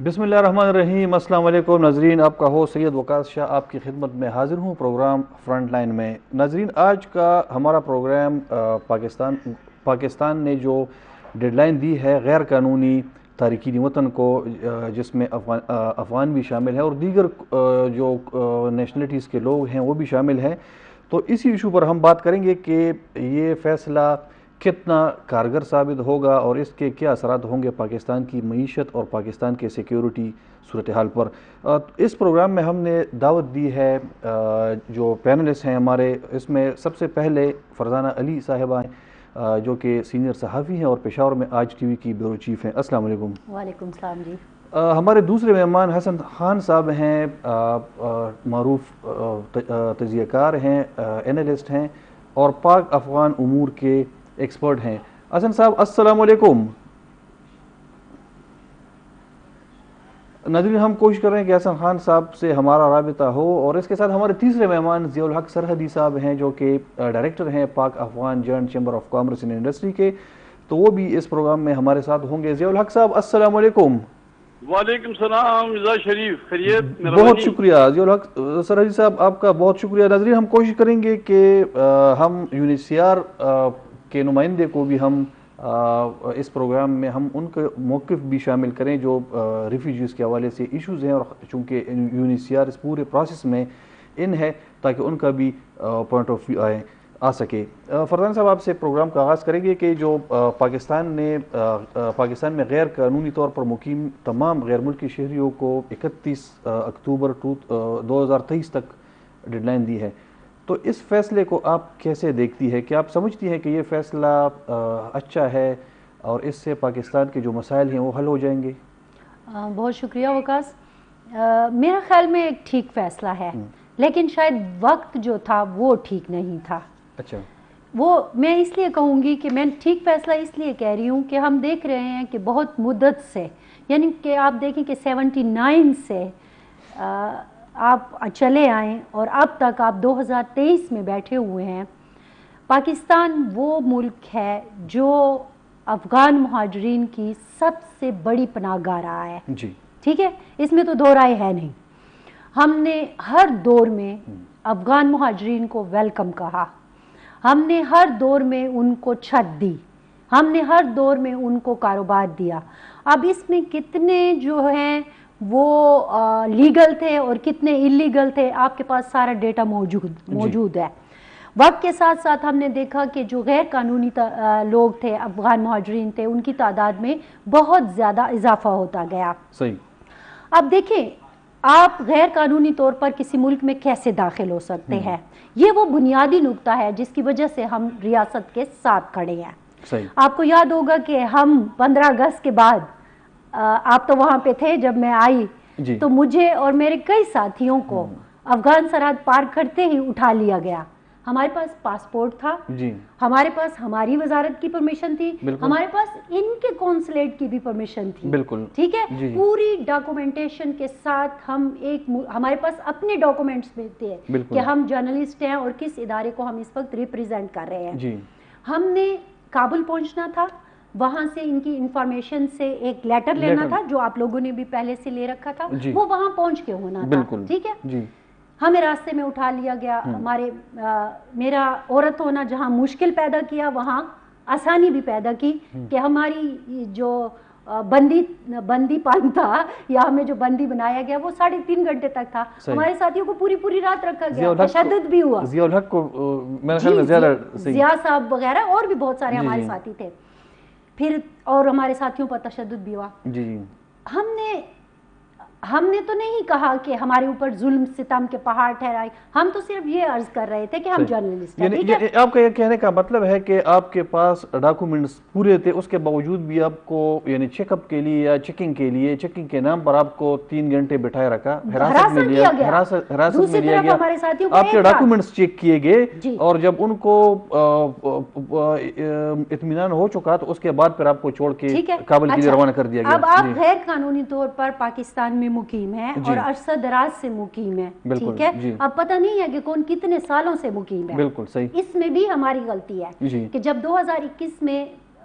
بسم اللہ الرحمن الرحیم۔ السلام علیکم ناظرین، آپ کا ہوسٹ سید وقاص شاہ آپ کی خدمت میں حاضر ہوں پروگرام فرنٹ لائن میں۔ ناظرین، آج کا ہمارا پروگرام پاکستان نے جو ڈیڈ لائن دی ہے غیر قانونی تارکین وطن کو، جس میں افغان بھی شامل ہیں اور دیگر جو نیشنلٹیز کے لوگ ہیں وہ بھی شامل ہیں، تو اسی ایشو پر ہم بات کریں گے کہ یہ فیصلہ کتنا کارگر ثابت ہوگا اور اس کے کیا اثرات ہوں گے پاکستان کی معیشت اور پاکستان کے سیکیورٹی صورتحال پر۔ اس پروگرام میں ہم نے دعوت دی ہے جو پینلسٹ ہیں ہمارے، اس میں سب سے پہلے فرزانہ علی صاحبہ ہیں جو کہ سینئر صحافی ہیں اور پشاور میں آج ٹی وی کی بیورو چیف ہیں۔ السلام علیکم۔ وعلیکم السلام جی۔ ہمارے دوسرے مہمان حسن خان صاحب ہیں، معروف تجزیہ کار ہیں، اینالسٹ ہیں اور پاک افغان امور کے ایکسپرٹ ہیں۔ حسن صاحب السلام علیکم۔ ناظرین، ہم کوشش کر رہے ہیں کہ حسن خان صاحب سے ہمارا رابطہ ہو، اور اس کے ساتھ ہمارے تیسرے مہمان ضیاء الحق سرحدی صاحب ہیں جو کہ ڈائریکٹر ہیں Pak Afghan joint chamber of commerce and industry کے، تو وہ بھی اس پروگرام میں ہمارے ساتھ ہوں گے۔ ضیاء الحق صاحب السلام علیکم۔ وعلیکم السلام رضا شریف، خیریت؟ بہت شکریہ ضیاء الحق سرحدی صاحب، آپ کا بہت شکریہ۔ ناظرین، ہم کوشش کریں گے کہ ہم UNHCR کے نمائندے کو بھی ہم اس پروگرام میں ہم ان کے موقف بھی شامل کریں جو ریفیوجیز کے حوالے سے ایشوز ہیں، اور چونکہ UNHCR اس پورے پروسیس میں ان ہے تاکہ ان کا بھی پوائنٹ آف ویو آ سکے۔ فرزان صاحب، آپ سے پروگرام کا آغاز کریں گے کہ جو پاکستان میں غیر قانونی طور پر مقیم تمام غیر ملکی شہریوں کو 31 اکتوبر 2023 تک ڈیڈ لائن دی ہے، تو اس فیصلے کو آپ کیسے دیکھتی ہے؟ کہ آپ سمجھتی ہیں کہ یہ فیصلہ اچھا ہے اور اس سے پاکستان کے جو مسائل ہیں وہ حل ہو جائیں گے؟ بہت شکریہ وقاص۔ میرا خیال میں ایک ٹھیک فیصلہ ہے، لیکن شاید وقت جو تھا وہ ٹھیک نہیں تھا۔ اچھا، وہ میں اس لیے کہوں گی کہ میں ٹھیک فیصلہ اس لیے کہہ رہی ہوں کہ ہم دیکھ رہے ہیں کہ بہت مدت سے، یعنی کہ آپ دیکھیں کہ 79 سے آپ چلے آئیں اور اب تک آپ 2023 میں بیٹھے ہوئے ہیں۔ پاکستان وہ ملک ہے جو افغان مہاجرین کی سب سے بڑی پناہ گاہ رہا ہے، جی ٹھیک ہے، اس میں تو دو رائے ہے نہیں۔ ہم نے ہر دور میں افغان مہاجرین کو ویلکم کہا، ہم نے ہر دور میں ان کو چھت دی، ہم نے ہر دور میں ان کو کاروبار دیا۔ اب اس میں کتنے جو ہیں وہ لیگل تھے اور کتنے اللیگل تھے، آپ کے پاس سارا ڈیٹا موجود ہے۔ وقت کے ساتھ ساتھ ہم نے دیکھا کہ جو غیر قانونی لوگ تھے، افغان مہاجرین تھے، ان کی تعداد میں بہت زیادہ اضافہ ہوتا گیا۔ صحیح۔ اب دیکھیں، آپ غیر قانونی طور پر کسی ملک میں کیسے داخل ہو سکتے ہیں، یہ وہ بنیادی نقطہ ہے جس کی وجہ سے ہم ریاست کے ساتھ کھڑے ہیں۔ صحیح۔ آپ کو یاد ہوگا کہ ہم 15 اگست کے بعد، آپ تو وہاں پہ تھے جب میں آئی، جی۔ تو مجھے اور میرے کئی ساتھیوں کو افغان سرحد پار کرتے ہی اٹھا لیا گیا۔ ہمارے پاس پاسپورٹ تھا، جی، ہمارے پاس ہماری وزارت کی پرمیشن تھی، ہمارے پاس ان کے کونسلیٹ کی بھی پرمیشن تھی، بالکل، ٹھیک ہے، پوری ڈاکومنٹیشن کے ساتھ ہم ہمارے پاس اپنے ڈاکومنٹس بھی تھے کہ ہم جرنلسٹ ہیں اور کس ادارے کو ہم اس وقت ریپریزنٹ کر رہے ہیں۔ جی۔ ہم نے کابل پہنچنا تھا، وہاں سے ان کی انفارمیشن سے ایک لیٹر لینا تھا جو آپ لوگوں نے بھی پہلے سے لے رکھا تھا، وہ وہاں پہنچ کے ہونا تھا، ٹھیک ہے۔ جی۔ ہمیں راستے میں اٹھا لیا گیا، میرا عورت ہونا جہاں مشکل پیدا کیا وہاں آسانی بھی پیدا کی کہ ہماری جو بندی پان تھا یا ہمیں جو بندی بنایا گیا وہ 3.5 گھنٹے تک تھا، ہمارے ساتھیوں کو پوری رات رکھا گیا، تشدد بھی ہوا۔ ضیاء الحق کو میرا خیال میں زیادہ ضیاء صاحب وغیرہ اور بھی بہت سارے ہمارے ساتھی تھے، پھر اور ہمارے ساتھیوں پر تشدد بھی ہوا۔ جی۔ ہم نے تو نہیں کہا کہ ہمارے اوپر ظلم ستم کے پہاڑ ٹھہرائے، ہم تو صرف یہ عرض کر رہے تھے کہ ہم جرنلسٹ ہیں، ٹھیک ہے۔ آپ کا یہ کہنے کا مطلب ہے کہ آپ کے پاس ڈاکومنٹس پورے تھے، اس کے باوجود بھی آپ کو یعنی چیک اپ کے لیے یا چیکنگ کے نام پر آپ کو 3 گھنٹے بٹھائے رکھا، حراست میں لیا گیا، آپ کے ڈاکومنٹس چیک کیے گئے، اور جب ان کو اطمینان ہو چکا تو اس کے بعد پھر آپ کو چھوڑ کے کابل کے لیے روانہ کر دیا گیا۔ اب آپ غیر قانونی طور پر پاکستان میں مقیم ہے اور عرصہ دراز سے مقیم ہے، ٹھیک ہے، اب پتہ نہیں ہے کہ کون کتنے سالوں سے مقیم ہے، بالکل صحیح۔ اس میں بھی ہماری غلطی ہے کہ جب 2021 میں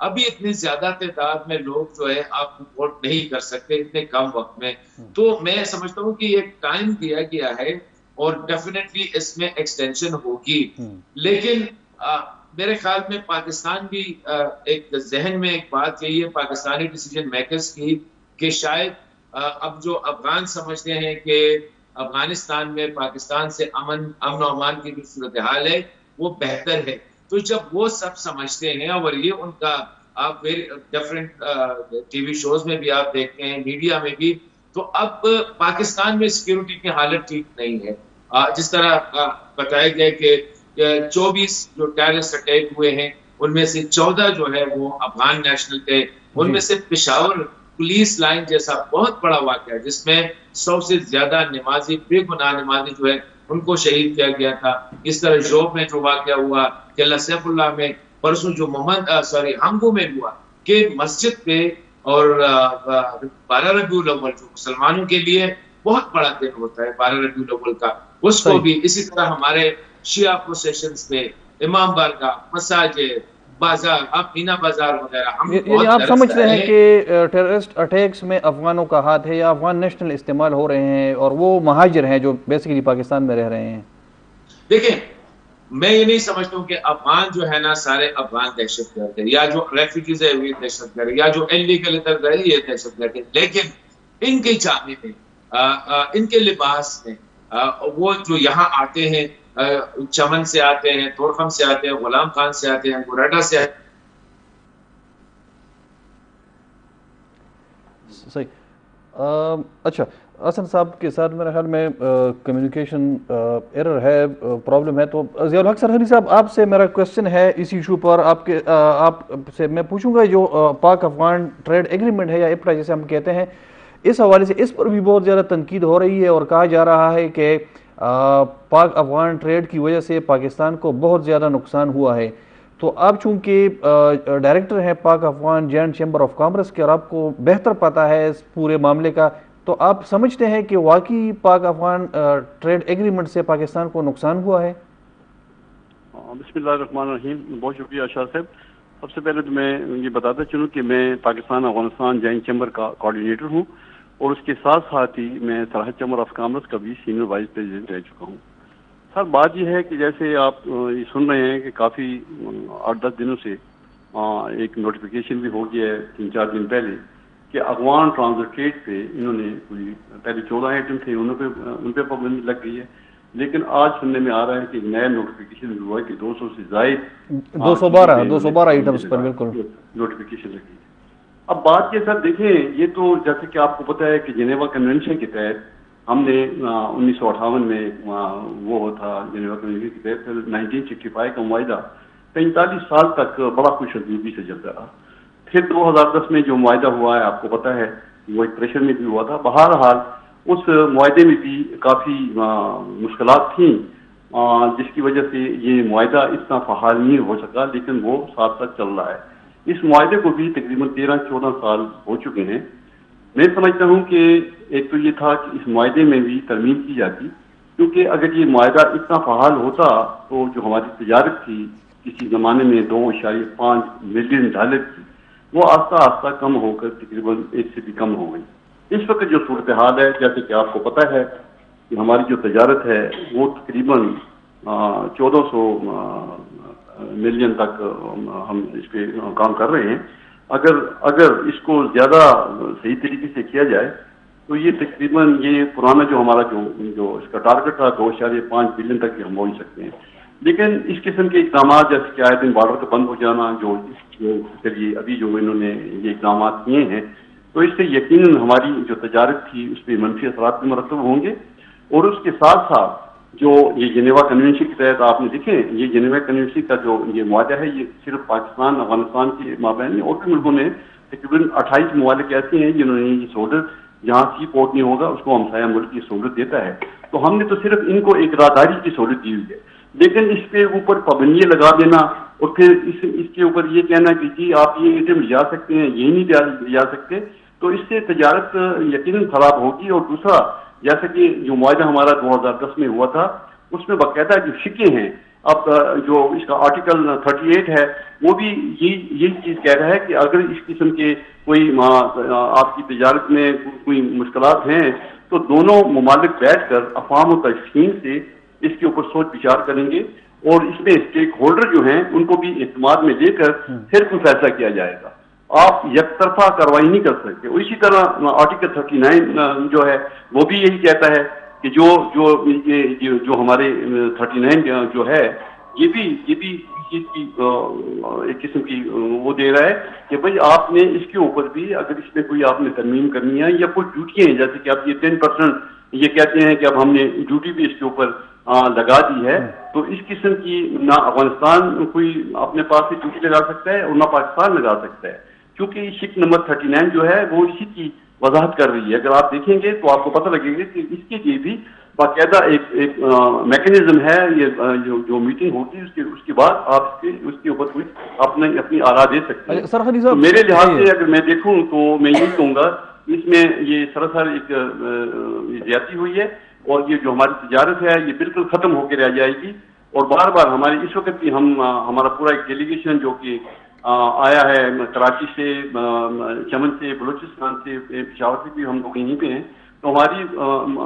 ابھی اتنی زیادہ تعداد میں لوگ جو ہے آپ ووٹ نہیں کر سکتے اتنے کم وقت میں. تو میں سمجھتا ہوں کہ ایک ٹائم دیا گیا ہے اور ڈیفینیٹلی اس میں ایکسٹینشن ہوگی. لیکن میرے خیال میں پاکستان بھی ایک ذہن میں ایک بات یہی ہے پاکستانی ڈیسیجن میکرز کی کہ شاید اب جو افغان سمجھتے ہیں کہ افغانستان میں پاکستان سے امن و امان کی جو صورتحال ہے وہ بہتر ہے. تو جب وہ سب سمجھتے ہیں اور یہ ان کا آپ ڈفرینٹ ٹی وی شوز میں بھی آپ دیکھتے ہیں میڈیا میں بھی, تو اب پاکستان میں سیکیورٹی کی حالت ٹھیک نہیں ہے. جس طرح بتایا گیا کہ 24 جو ٹیررسٹ اٹیک ہوئے ہیں ان میں سے 14 جو ہے وہ افغان نیشنل تھے. ان میں سے پشاور پولیس لائن جیسا بہت بڑا واقعہ جس میں 100 سے زیادہ نمازی بے گناہ نمازی جو ہے ان کو شہید کیا گیا تھا. اس طرح جوب میں جو واقعہ ہوا, قلعہ سیف اللہ میں, پرسوں جو ہنگو میں ہوا کہ مسجد پہ, اور 12 ربیع الاول جو مسلمانوں کے لیے بہت بڑا دن ہوتا ہے 12 ربیع الاول کا, اس کو بھی اسی طرح ہمارے شیعہ پروسیشنز پہ امام بارگاہ, مساجد, بازار, اب مینا بازار وغیرہ. یعنی آپ سمجھ رہے ہیں کہ ٹیررسٹ اٹیکس میں افغانوں کا ہاتھ ہے یا افغان نیشنل استعمال ہو رہے ہیں اور وہ مہاجر ہیں جو بیسیکلی پاکستان میں رہ رہے ہیں؟ دیکھیں میں یہ نہیں سمجھتا ہوں کہ افغان جو ہے نا سارے افغان دہشت گرد ہے, یا جو ریفیوجیز ہے وہ دہشت گرد ہے, یا جو انلیگل ادھر گئے یہ دہشت گرد ہے. لیکن ان کے جامے میں, ان کے لباس میں, وہ جو یہاں آتے ہیں, چمن سے آتے ہیں, تورخم سے آتے ہیں, غلام خان سے آتے ہیں, گوریڈا سے آتے ہیں. صحیح. اچھا حسن صاحب کے ساتھ میرے خیال میں کمیونیکیشن ایرر ہے, پرابلم ہے. تو ضیاء الحق سرحدی صاحب آپ سے میرا کوشچن ہے اس ایشو پر. آپ سے میں پوچھوں گا جو پاک افغان ٹریڈ ایگریمنٹ ہے یا اپٹا جسے ہم کہتے ہیں, اس حوالے سے اس پر بھی بہت زیادہ تنقید ہو رہی ہے اور کہا جا رہا ہے کہ پاک افغان ٹریڈ کی وجہ سے پاکستان کو بہت زیادہ نقصان ہوا ہے. تو آپ چونکہ ڈائریکٹر ہیں Pak Afghan joint chamber of commerce کے اور آپ کو بہتر پتہ ہے اس پورے معاملے کا, تو آپ سمجھتے ہیں کہ واقعی پاک افغان ٹریڈ ایگریمنٹ سے پاکستان کو نقصان ہوا ہے؟ بسم اللہ الرحمن الرحیم. بہت شکریہ اشار صاحب. سب سے پہلے تو میں یہ بتاتا چلوں کہ میں پاکستان افغانستان جوائنٹ چیمبر کا کوآرڈینیٹر ہوں, اور اس کے ساتھ ساتھ ہی میں سرحد چیمبر آف کامرس کا بھی سینئر وائس پریزیڈنٹ رہ چکا ہوں. سر بات یہ ہے کہ جیسے آپ یہ سن رہے ہیں کہ کافی 8-10 دنوں سے ایک نوٹیفیکیشن بھی ہو گیا ہے 3-4 دن پہلے کہ افغان ٹرانزٹ ٹریڈ پہ انہوں نے کوئی پہلے 14 آئٹم تھے ان پہ پابندی لگ گئی ہے. لیکن آج سننے میں آ رہا ہے کہ نیا نوٹیفیکیشن ہوا ہے کہ 200 سے زائد 212 آئٹمز پر بالکل نوٹیفیکیشن لگی ہے. اب بات یہ سر دیکھیں, یہ تو جیسے کہ آپ کو پتا ہے کہ جنیوا کنونشن کے تحت ہم نے 1958 میں وہ تھا جنیوا کنونشن کے تحت 1965 کا معاہدہ 45 سال تک بڑا خوش حضوری سے چلتا رہا. پھر 2010 میں جو معاہدہ ہوا ہے آپ کو پتا ہے وہ ایک پریشر میں بھی ہوا تھا. بہرحال اس معاہدے میں بھی کافی مشکلات تھیں جس کی وجہ سے یہ معاہدہ اتنا فعال نہیں ہو سکا, لیکن وہ ساتھ ساتھ چل رہا ہے. اس معاہدے کو بھی تقریباً 13-14 سال ہو چکے ہیں. میں سمجھتا ہوں کہ ایک تو یہ تھا کہ اس معاہدے میں بھی ترمیم کی جاتی, کیونکہ اگر یہ معاہدہ اتنا فعال ہوتا تو جو ہماری تجارت تھی کسی زمانے میں $2.5 ملین کی, وہ آہستہ آہستہ کم ہو کر تقریباً 1 سے بھی کم ہو گئی. اس وقت جو صورتحال ہے جیسے کہ آپ کو پتہ ہے کہ ہماری جو تجارت ہے وہ تقریباً 1400 ملین تک ہم اس پہ کام کر رہے ہیں. اگر اس کو زیادہ صحیح طریقے سے کیا جائے تو یہ تقریباً یہ پرانا جو ہمارا جو اس کا ٹارگٹ تھا 2.5 بلین تک ہم پہنچ سکتے ہیں. لیکن اس قسم کے اقدامات جیسے کہ آئے دن بارڈر کا بند ہو جانا, جو چلیے ابھی جو انہوں نے یہ اقدامات کیے ہیں, تو اس سے یقیناً ہماری جو تجارت تھی اس پہ منفی اثرات بھی مرتب ہوں گے. اور اس کے ساتھ ساتھ جو یہ جنیوا کنونشن کے تحت آپ نے دیکھیں, یہ جنیوا کنونشن کا جو یہ معاہدہ ہے یہ صرف پاکستان افغانستان کے مابین نہیں, اور بھی ملکوں نے تقریباً 28 ممالک ایسے ہیں جنہوں نے یہ سہولت جہاں سی پورٹ نہیں ہوگا اس کو ہمسایہ ملک کی سہولت دیتا ہے. تو ہم نے تو صرف ان کو ایک راہداری کی سہولت دی ہوئی ہے, لیکن اس پہ اوپر پابندیاں لگا دینا اور پھر اس کے اوپر یہ کہنا کہ جی آپ یہ آئٹم لے جا سکتے ہیں, یہ نہیں لے جا سکتے, تو اس سے تجارت یقیناً خراب ہوگی. اور دوسرا جیسا کہ جو معاہدہ ہمارا 2010 میں ہوا تھا اس میں باقاعدہ جو فقے ہیں اب جو اس کا آرٹیکل 38 ہے وہ بھی یہی چیز کہہ رہا ہے کہ اگر اس قسم کے کوئی آپ کی تجارت میں کوئی مشکلات ہیں تو دونوں ممالک بیٹھ کر افہام و تفہیم سے اس کے اوپر سوچ بچار کریں گے اور اس میں اسٹیک ہولڈر جو ہیں ان کو بھی اعتماد میں لے کر پھر کوئی فیصلہ کیا جائے گا. آپ یک طرفہ کارروائی نہیں کر سکتے. اسی طرح آرٹیکل 39 جو ہے وہ بھی یہی کہتا ہے کہ جو ہمارے 39 جو ہے یہ بھی ایک قسم کی وہ دے رہا ہے کہ بھئی آپ نے اس کے اوپر بھی اگر اس میں کوئی آپ نے ترمیم کرنی ہے یا کوئی ڈیوٹیاں ہیں جیسے کہ آپ یہ 10% یہ کہتے ہیں کہ اب ہم نے ڈیوٹی بھی اس کے اوپر لگا دی ہے تو اس قسم کی نہ افغانستان کوئی اپنے پاس سے ڈیوٹی لگا سکتا ہے اور نہ پاکستان لگا سکتا ہے کیونکہ شک نمبر 39 جو ہے وہ اسی کی وضاحت کر رہی ہے. اگر آپ دیکھیں گے تو آپ کو پتہ لگے گا کہ اس کے لیے بھی باقاعدہ ایک میکینزم ہے. یہ جو میٹنگ ہوتی ہے اس کے بعد آپ اس کے اوپر کوئی اپنی آراء دے سکتے ہیں. تو میرے لحاظ سے اگر میں دیکھوں تو میں یہی کہوں گا اس میں یہ سراسر ایک زیادتی ہوئی ہے اور یہ جو ہماری تجارت ہے یہ بالکل ختم ہو کے رہ جائے گی. اور بار بار ہماری اس وقت بھی ہمارا پورا ایک ڈیلیگیشن جو کہ آیا ہے کراچی سے, چمن سے, بلوچستان سے, پشاور سے بھی ہم لوگ یہیں پہ ہیں تو ہماری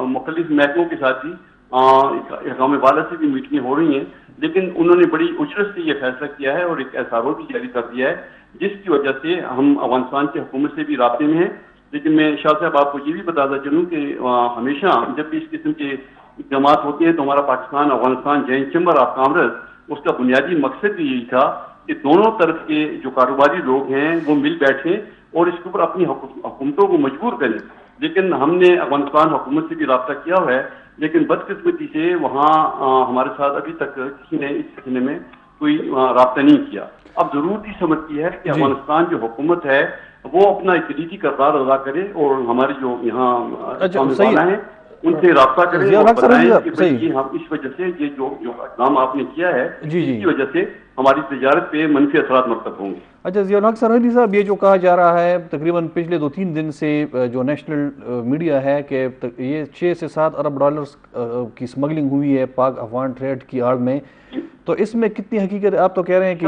مختلف محکموں کے ساتھ بھی اقوام بالا سے بھی میٹنگیں ہو رہی ہیں لیکن انہوں نے بڑی اجرت سے یہ فیصلہ کیا ہے اور ایک SRO بھی جاری کر دیا ہے جس کی وجہ سے ہم افغانستان کی حکومت سے بھی رابطے میں ہیں. لیکن میں شاہ صاحب آپ کو یہ بھی بتاتا چلوں کہ ہمیشہ جب بھی اس قسم کے اقدامات ہوتے ہیں تو ہمارا Pakistan Afghanistan joint chamber of commerce اس کا بنیادی مقصد بھی یہی تھا کہ دونوں طرف کے جو کاروباری لوگ ہیں وہ مل بیٹھیں اور اس کے اوپر اپنی حکومتوں کو مجبور کریں. لیکن ہم نے افغانستان حکومت سے بھی رابطہ کیا ہوا ہے لیکن بدقسمتی سے وہاں ہمارے ساتھ ابھی تک کسی نے اس سلسلے میں کوئی رابطہ نہیں کیا. اب ضرورت ہی سمجھتی ہے کہ افغانستان جو حکومت ہے وہ اپنا ایک نیتی کردار ادا کرے اور ہمارے جو یہاں ہیں ان سے رابطہ کریں اور بتائیں کہ ہم اس وجہ سے یہ جو کام آپ نے کیا ہے اس کی وجہ سے ہماری تجارت پہ منفی اثرات مرتب ہوں گے. اچھا ضیاء الحق سرحدی صاحب, یہ جو کہا جا رہا ہے تقریباً پچھلے 2-3 دن سے جو نیشنل میڈیا ہے کہ یہ 6 سے 7 ارب ڈالرز کی اسمگلنگ ہوئی ہے پاک افغان ٹریڈ کی آڑ میں, تو اس میں کتنی حقیقت ہے؟ آپ تو کہہ رہے ہیں کہ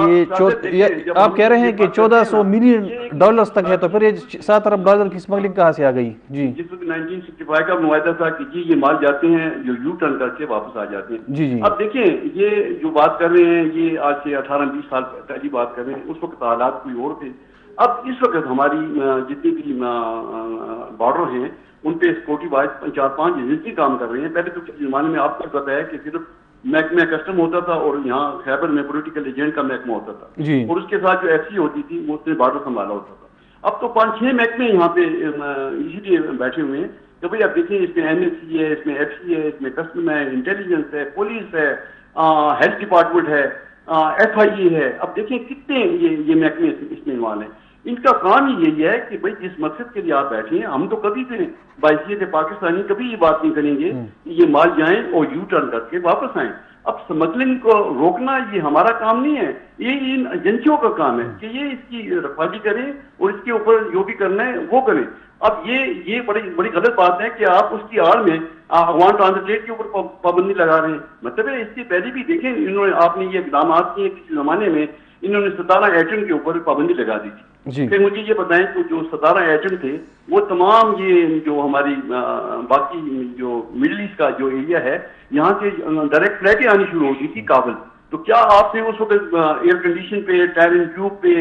یہ آپ کہہ رہے ہیں کہ 1400 ملین ڈالرز تک ہے, تو پھر یہ 7 ارب ڈالر کی اسمگلنگ کہاں سے آ گئی؟ جی جس وقت 1965 کا معاہدہ تھا کہ جی یہ مال جاتے ہیں جو یو ٹرن کر کے واپس آ جاتے ہیں. جی جی اب دیکھیں یہ جو بات کر رہے ہیں یہ آج سے 18-20 سال پہلی بات کر رہے ہیں, اس وقت حالات کوئی اور تھے. اب اس وقت ہماری جتنی بھی بارڈر ہیں ان پہ سیکورٹی وائز 4-5 ایجنسی کام کر رہی ہیں. پہلے تو کسی زمانے میں آپ کو پتا ہے کہ صرف محکمہ کسٹم ہوتا تھا اور یہاں خیبر میں پولیٹیکل ایجنٹ کا محکمہ ہوتا تھا اور اس کے ساتھ جو FC ہوتی تھی وہ اس نے بارڈر سنبھالا ہوتا تھا. اب تو 5-6 محکمے یہاں پہ اسی لیے بیٹھے ہوئے ہیں کہ بھائی اب دیکھیں اس میں MSC ہے, اس میں FC ہے, اس میں کسٹم ہے, انٹیلیجنس ہے, پولیس ہے, ہیلتھ ڈپارٹمنٹ ہے, FIA ہے. اب دیکھیں کتنے یہ محکمے اس میں انوالو ہیں. ان کا کام ہی یہی ہے کہ بھائی جس مقصد کے لیے آپ بیٹھے ہیں ہم تو کبھی بھی بحیثیت پاکستانی کبھی یہ بات نہیں کریں گے کہ یہ مال جائیں اور یو ٹرن کر کے واپس آئیں. اب اسمگلنگ کو روکنا یہ ہمارا کام نہیں ہے, یہ ان ایجنسیوں کا کام ہے کہ یہ اس کی رکھوالی کریں اور اس کے اوپر جو بھی کرنا ہے وہ کریں. اب یہ بڑی غلط بات ہے کہ آپ اس کی آڑ میں افغان ٹرانسلیٹ کے اوپر پابندی لگا رہے ہیں. مطلب ہے اس سے پہلے بھی دیکھیں انہوں نے آپ نے یہ اقدامات کیے کسی زمانے میں انہوں نے 17 ایٹم کے اوپر پابندی لگا دی تھی. پھر مجھے یہ بتائیں کہ جو 17 ایٹم تھے وہ تمام یہ جو ہماری باقی جو مڈل ایسٹ کا جو ایریا ہے یہاں سے ڈائریکٹ فلائٹیں آنی شروع ہوتی تھی کابل. تو کیا آپ نے اس وقت ایئر کنڈیشن پہ, ٹائر اینڈ ٹیوب پہ,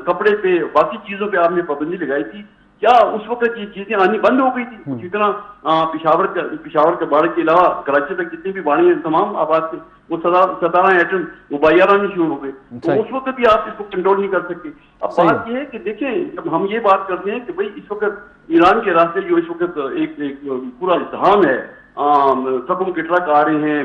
کپڑے پہ, باقی چیزوں پہ آپ نے پابندی لگائی تھی؟ کیا اس وقت یہ چیزیں آنی بند ہو گئی تھی؟ جتنا پشاور کے باڑے کے علاوہ کراچی تک جتنی بھی باڑی ہیں تمام آباد تھے وہ 17 ایٹم وہ باہر آنے شروع ہو گئے. تو اس وقت بھی آپ اس کو کنٹرول نہیں کر سکتے. اب بات یہ ہے کہ دیکھیں جب ہم یہ بات کرتے ہیں کہ بھائی اس وقت ایران کے راستے جو اس وقت ایک پورا ازدحام ہے, ٹرکوں کے ٹرک آ رہے ہیں,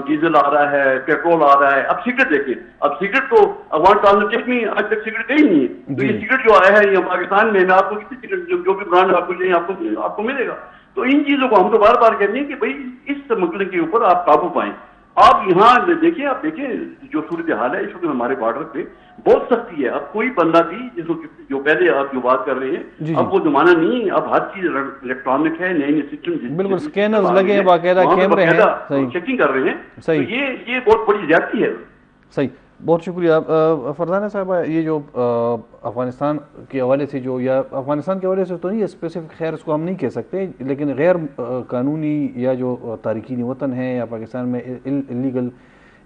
ڈیزل آ رہا ہے, پیٹرول آ رہا ہے. اب سگریٹ دیکھیں, اب سگریٹ تو افغان ٹرانسلیٹ میں آج تک سگریٹ گئی نہیں ہے. تو یہ سگریٹ جو آیا ہے یہ پاکستان میں آپ کو کتنی سگریٹ جو بھی برانڈ آپ کو چاہیے آپ کو ملے گا. تو ان چیزوں کو ہم تو بار بار کہتے ہیں کہ بھائی اس اسمگلنگ کے اوپر آپ قابو پائیں. آپ یہاں دیکھیں، آپ دیکھیں جو صورتحال ہے اس وقت ہمارے بارڈر پہ بہت سختی ہے. اب کوئی بندہ بھی جو پہلے آپ جو بات کر رہے ہیں اب وہ زمانہ نہیں ہے. اب ہر چیز الیکٹرانک ہے، نئے نئے سسٹم، بالکل اسکینرز لگے ہیں، باقاعدہ کیمرے ہیں، چیکنگ کر رہے ہیں. تو یہ بہت بڑی زیادتی ہے. صحیح، بہت شکریہ. فرزانہ صاحبہ، یہ جو افغانستان کے حوالے سے جو، یا افغانستان کے حوالے سے تو نہیں اسپیسیفک، خیر اس کو ہم نہیں کہہ سکتے، لیکن غیر قانونی یا جو تارکین وطن ہیں یا پاکستان میں انلیگل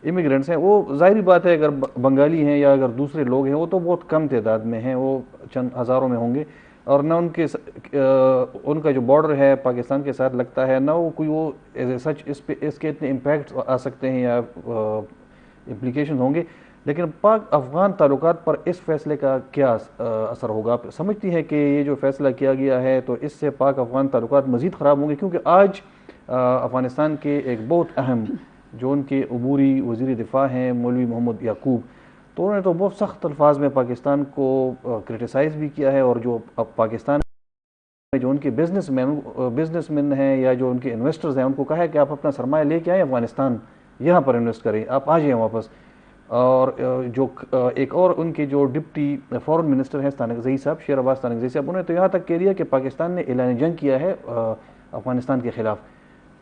امیگرینٹس ہیں، وہ ظاہری بات ہے اگر بنگالی ہیں یا اگر دوسرے لوگ ہیں وہ تو بہت کم تعداد میں ہیں، وہ چند ہزاروں میں ہوں گے، اور نہ ان کا جو بارڈر ہے پاکستان کے ساتھ لگتا ہے، نہ وہ کوئی وہ ایز اے سچ اس کے اتنے امپیکٹ آ سکتے ہیں یا امپلیکیشن ہوں گے. لیکن پاک افغان تعلقات پر اس فیصلے کا کیا اثر ہوگا؟ آپ سمجھتی ہیں کہ یہ جو فیصلہ کیا گیا ہے تو اس سے پاک افغان تعلقات مزید خراب ہوں گے؟ کیونکہ آج افغانستان کے ایک بہت اہم جو ان کے عبوری وزیر دفاع ہیں مولوی محمد یعقوب، تو انہوں نے تو بہت سخت الفاظ میں پاکستان کو کرٹیسائز بھی کیا ہے، اور جو پاکستان میں جو ان کے بزنس مین ہیں یا جو ان کے انویسٹرز ہیں ان کو کہا ہے کہ آپ اپنا سرمایہ لے کے آئیں افغانستان، یہاں پر انویسٹ کریں، آپ آ جائیں واپس. اور جو ایک اور ان کے جو ڈپٹی فورن منسٹر ہیں ستانکزئی صاحب، شیر عباس ستانکزئی صاحب، انہوں نے تو یہاں تک کہہ دیا کہ پاکستان نے اعلان جنگ کیا ہے افغانستان کے خلاف.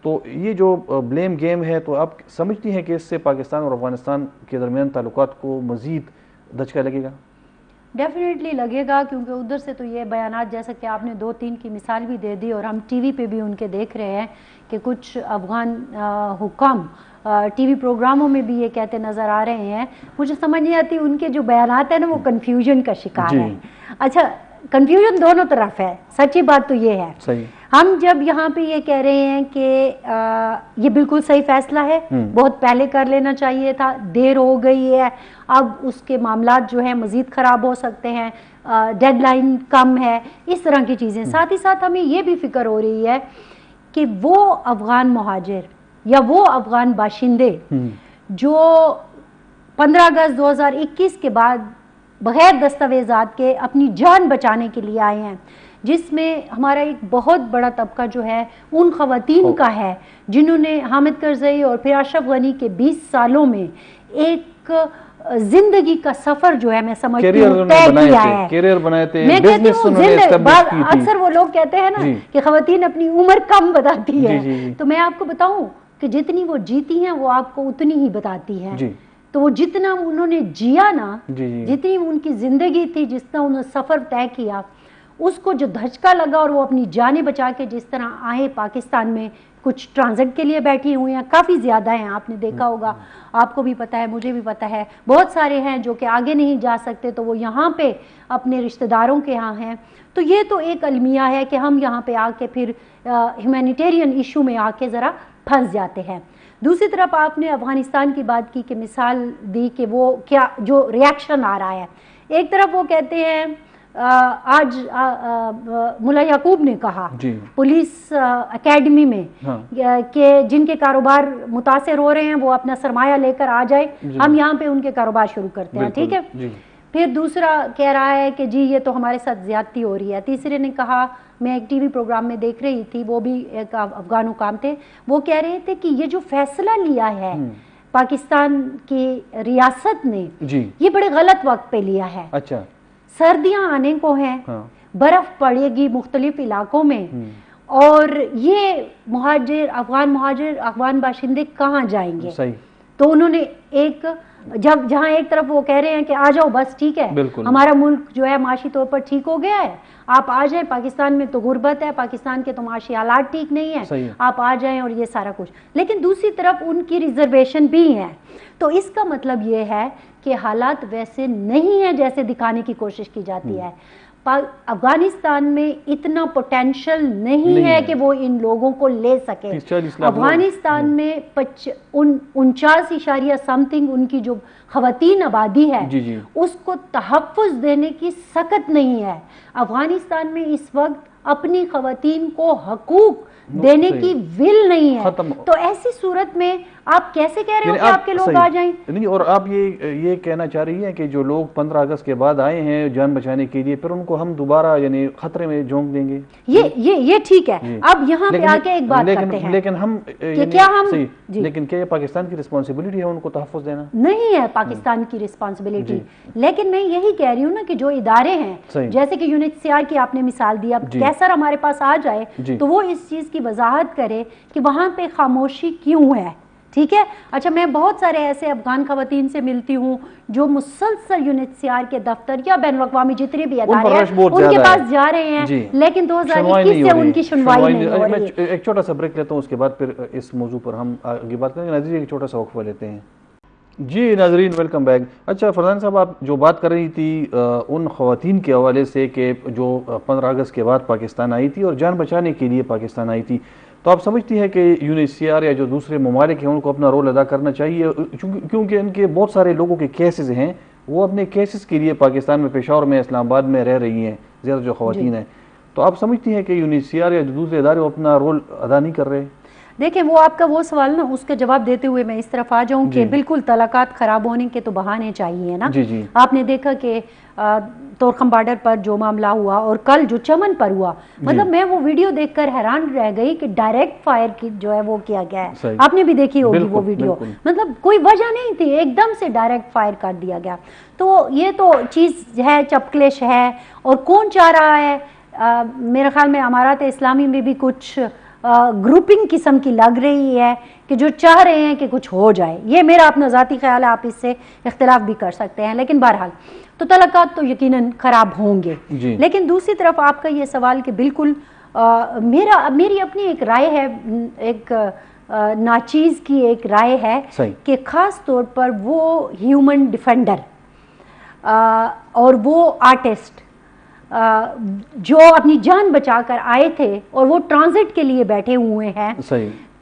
تو یہ جو بلیم گیم ہے، تو آپ سمجھتی ہیں کہ اس سے پاکستان اور افغانستان کے درمیان تعلقات کو مزید دھچکا لگے گا؟ ڈیفینیٹلی لگے گا، کیونکہ ادھر سے تو یہ بیانات جیسا کہ آپ نے 2-3 کی مثال بھی دے دی، اور ہم ٹی وی پہ بھی ان کے دیکھ رہے ہیں کہ کچھ افغان حکام ٹی وی پروگراموں میں بھی یہ کہتے نظر آ رہے ہیں. مجھے سمجھ نہیں آتی، ان کے جو بیانات ہیں نا وہ کنفیوژن کا شکار ہے. اچھا، کنفیوژن دونوں طرف ہے، سچی بات تو یہ ہے. صحیح. ہم جب یہاں پہ یہ کہہ رہے ہیں کہ یہ بالکل صحیح فیصلہ ہے، بہت پہلے کر لینا چاہیے تھا، دیر ہو گئی ہے، اب اس کے معاملات جو ہیں مزید خراب ہو سکتے ہیں، ڈیڈ لائن کم ہے، اس طرح کی چیزیں. ساتھ ہی ساتھ ہمیں یہ بھی فکر ہو رہی ہے کہ وہ افغان مہاجر یا وہ افغان باشندے جو 15 اگست 2021 کے بعد بغیر دستاویزات کے اپنی جان بچانے کے لیے آئے ہیں، جس میں ہمارا ایک بہت بڑا طبقہ جو ہے ان خواتین کا ہے جنہوں نے حامد کرزئی اور پھر اشرف غنی کے 20 سالوں میں ایک زندگی کا سفر جو ہے میں سمجھتی ہوں طے کیا ہے. کیریئر بنائے تھے، میں کہتی ہوں اکثر وہ لوگ کہتے ہیں نا جی کہ خواتین اپنی عمر کم بتاتی ہے، جی تو میں آپ کو بتاؤں کہ جتنی وہ جیتی ہیں وہ آپ کو اتنی ہی بتاتی ہیں. جی تو وہ جتنا انہوں نے جیا نا، جی جتنی ان کی زندگی تھی، جس طرح انہوں نے سفر طے کیا، اس کو جو دھچکا لگا اور وہ اپنی جانیں بچا کے جس طرح آئے پاکستان میں، کچھ ٹرانزٹ کے لیے بیٹھی ہوئی ہیں، کافی زیادہ ہیں، آپ نے دیکھا ہوگا، آپ کو بھی پتہ ہے، مجھے بھی پتہ ہے، بہت سارے ہیں جو کہ آگے نہیں جا سکتے تو وہ یہاں پہ اپنے رشتہ داروں کے ہاں ہیں. تو یہ تو ایک المیہ ہے کہ ہم یہاں پہ آ کے پھر ہیومینیٹیرین ایشو میں آ کے ذرا پھنس جاتے ہیں. دوسری طرف آپ نے افغانستان کی بات کی کہ مثال دی کہ وہ کیا جو ریاکشن آ رہا ہے. ایک طرف وہ کہتے ہیں آج ملا یعقوب نے کہا پولیس اکیڈمی میں کہ جن کے کاروبار متاثر ہو رہے ہیں وہ اپنا سرمایہ لے کر آ جائے، ہم یہاں پہ ان کے کاروبار شروع کرتے ہیں، ٹھیک ہے. پھر دوسرا کہہ رہا ہے کہ جی یہ تو ہمارے ساتھ زیادتی ہو رہی ہے. تیسرے نے کہا، میں ایک ٹی وی پروگرام میں دیکھ رہی تھی، وہ بھی ایک افغان حکام تھے، وہ کہہ رہے تھے کہ یہ جو فیصلہ لیا ہے پاکستان کی ریاست نے، یہ بڑے غلط وقت پہ لیا ہے. اچھا، سردیاں آنے کو ہیں، برف پڑے گی مختلف علاقوں میں، اور یہ افغان باشندے کہاں جائیں گے؟ تو انہوں نے جہاں ایک طرف وہ کہہ رہے ہیں کہ آ جاؤ بس ٹھیک ہے، ہمارا ملک جو ہے معاشی طور پر ٹھیک ہو گیا ہے، آپ آ جائیں، پاکستان میں تو غربت ہے، پاکستان کے تو معاشی حالات ٹھیک نہیں ہیں، آپ آ جائیں اور یہ سارا کچھ. لیکن دوسری طرف ان کی ریزرویشن بھی ہیں. تو اس کا مطلب یہ ہے کہ حالات ویسے نہیں ہیں جیسے دکھانے کی کوشش کی جاتی ہے. افغانستان میں اتنا پوٹینشل نہیں ہے کہ وہ ان لوگوں کو لے سکے. افغانستان میں 49 سمتنگ ان کی جو خواتین آبادی ہے اس کو تحفظ دینے کی سخت نہیں ہے. افغانستان میں اس وقت اپنی خواتین کو حقوق دینے کی ول نہیں ہے. تو ایسی صورت میں آپ کیسے کہہ رہے ہو کہ آپ کے لوگ آ جائیں؟ نہیں، اور آپ یہ کہنا چاہ رہی ہیں کہ جو لوگ 15 اگست کے بعد آئے ہیں جان بچانے کے لیے، پھر ان کو ہم دوبارہ یعنی خطرے میں جھونک دیں گے. یہ ٹھیک ہے. اب یہاں پہ آ کے ایک بات کرتے ہیں، لیکن ہم لیکن کیا یہ پاکستان کی رسپانسبلٹی ہے ان کو تحفظ دینا؟ نہیں ہے پاکستان کی رسپانسبلٹی. لیکن میں یہی کہہ رہی ہوں نا کہ جو ادارے ہیں جیسے کہ UNHCR کی آپ نے مثال دی، اب کیسر ہمارے پاس آ جائے تو وہ اس چیز کی وضاحت کرے کہ وہاں پہ خاموشی کیوں ہے. ٹھیک ہے. اچھا، میں بہت سارے ایسے افغان خواتین سے ملتی ہوں جو مسلسل UNHCR کے دفتر یا بین الاقوامی جتنے بھی ادارے ہیں ان کے پاس جا رہے ہیں، لیکن 2021 سے ان کی سنوائی نہیں ہو رہی ہے. ایک چھوٹا سا بریک لیتا ہوں، اس کے بعد پھر اس موضوع پر ہم آگے بات کریں گے. ناظرین ایک چھوٹا سا وقفہ لیتے ہیں. جی ناظرین، ویلکم بیک. اچھا فرزان صاحب، آپ جو بات کر رہی تھی ان خواتین کے حوالے سے کہ جو 15 اگست کے بعد پاکستان آئی تھی اور جان بچانے کے لیے پاکستان آئی تھی، تو آپ سمجھتی ہیں کہ UNHCR یا جو دوسرے ممالک ہیں ان کو اپنا رول ادا کرنا چاہیے؟ کیونکہ ان کے بہت سارے لوگوں کے کیسز ہیں، وہ اپنے کیسز کے لیے پاکستان میں، پشاور میں، اسلام آباد میں رہ رہی ہیں زیادہ جو خواتین ہیں. تو آپ سمجھتی ہیں کہ UNHCR یا جو دوسرے ادارے وہ اپنا رول ادا نہیں کر رہے؟ دیکھیں، وہ آپ کا وہ سوال نا، اس کا جواب دیتے ہوئے میں اس طرف آ جاؤں کہ بالکل طلاقات خراب ہونے کے تو بہانے چاہیے نا. آپ نے دیکھا کہ تورخم بارڈر پر جو معاملہ ہوا اور کل جو چمن پر ہوا، مطلب میں وہ ویڈیو دیکھ کر حیران رہ گئی کہ ڈائریکٹ فائر کی جو ہے وہ کیا گیا ہے. آپ نے بھی دیکھی ہوگی وہ ویڈیو، مطلب کوئی وجہ نہیں تھی، ایک دم سے ڈائریکٹ فائر کر دیا گیا. تو یہ تو چیز ہے، چپکلش ہے. اور کون چاہ رہا ہے؟ میرے خیال میں امارات اسلامی میں بھی کچھ گروپنگ قسم کی لگ رہی ہے کہ جو چاہ رہے ہیں کہ کچھ ہو جائے. یہ میرا اپنا ذاتی خیال ہے، آپ اس سے اختلاف بھی کر سکتے ہیں. لیکن بہرحال تو تعلقات تو یقیناً خراب ہوں گے. لیکن دوسری طرف آپ کا یہ سوال کہ بالکل میری اپنی ایک رائے ہے، ایک ناچیز کی ایک رائے ہے کہ خاص طور پر وہ ہیومن ڈیفینڈر اور وہ آرٹسٹ جو اپنی جان بچا کر آئے تھے اور وہ ٹرانزٹ کے لیے بیٹھے ہوئے ہیں،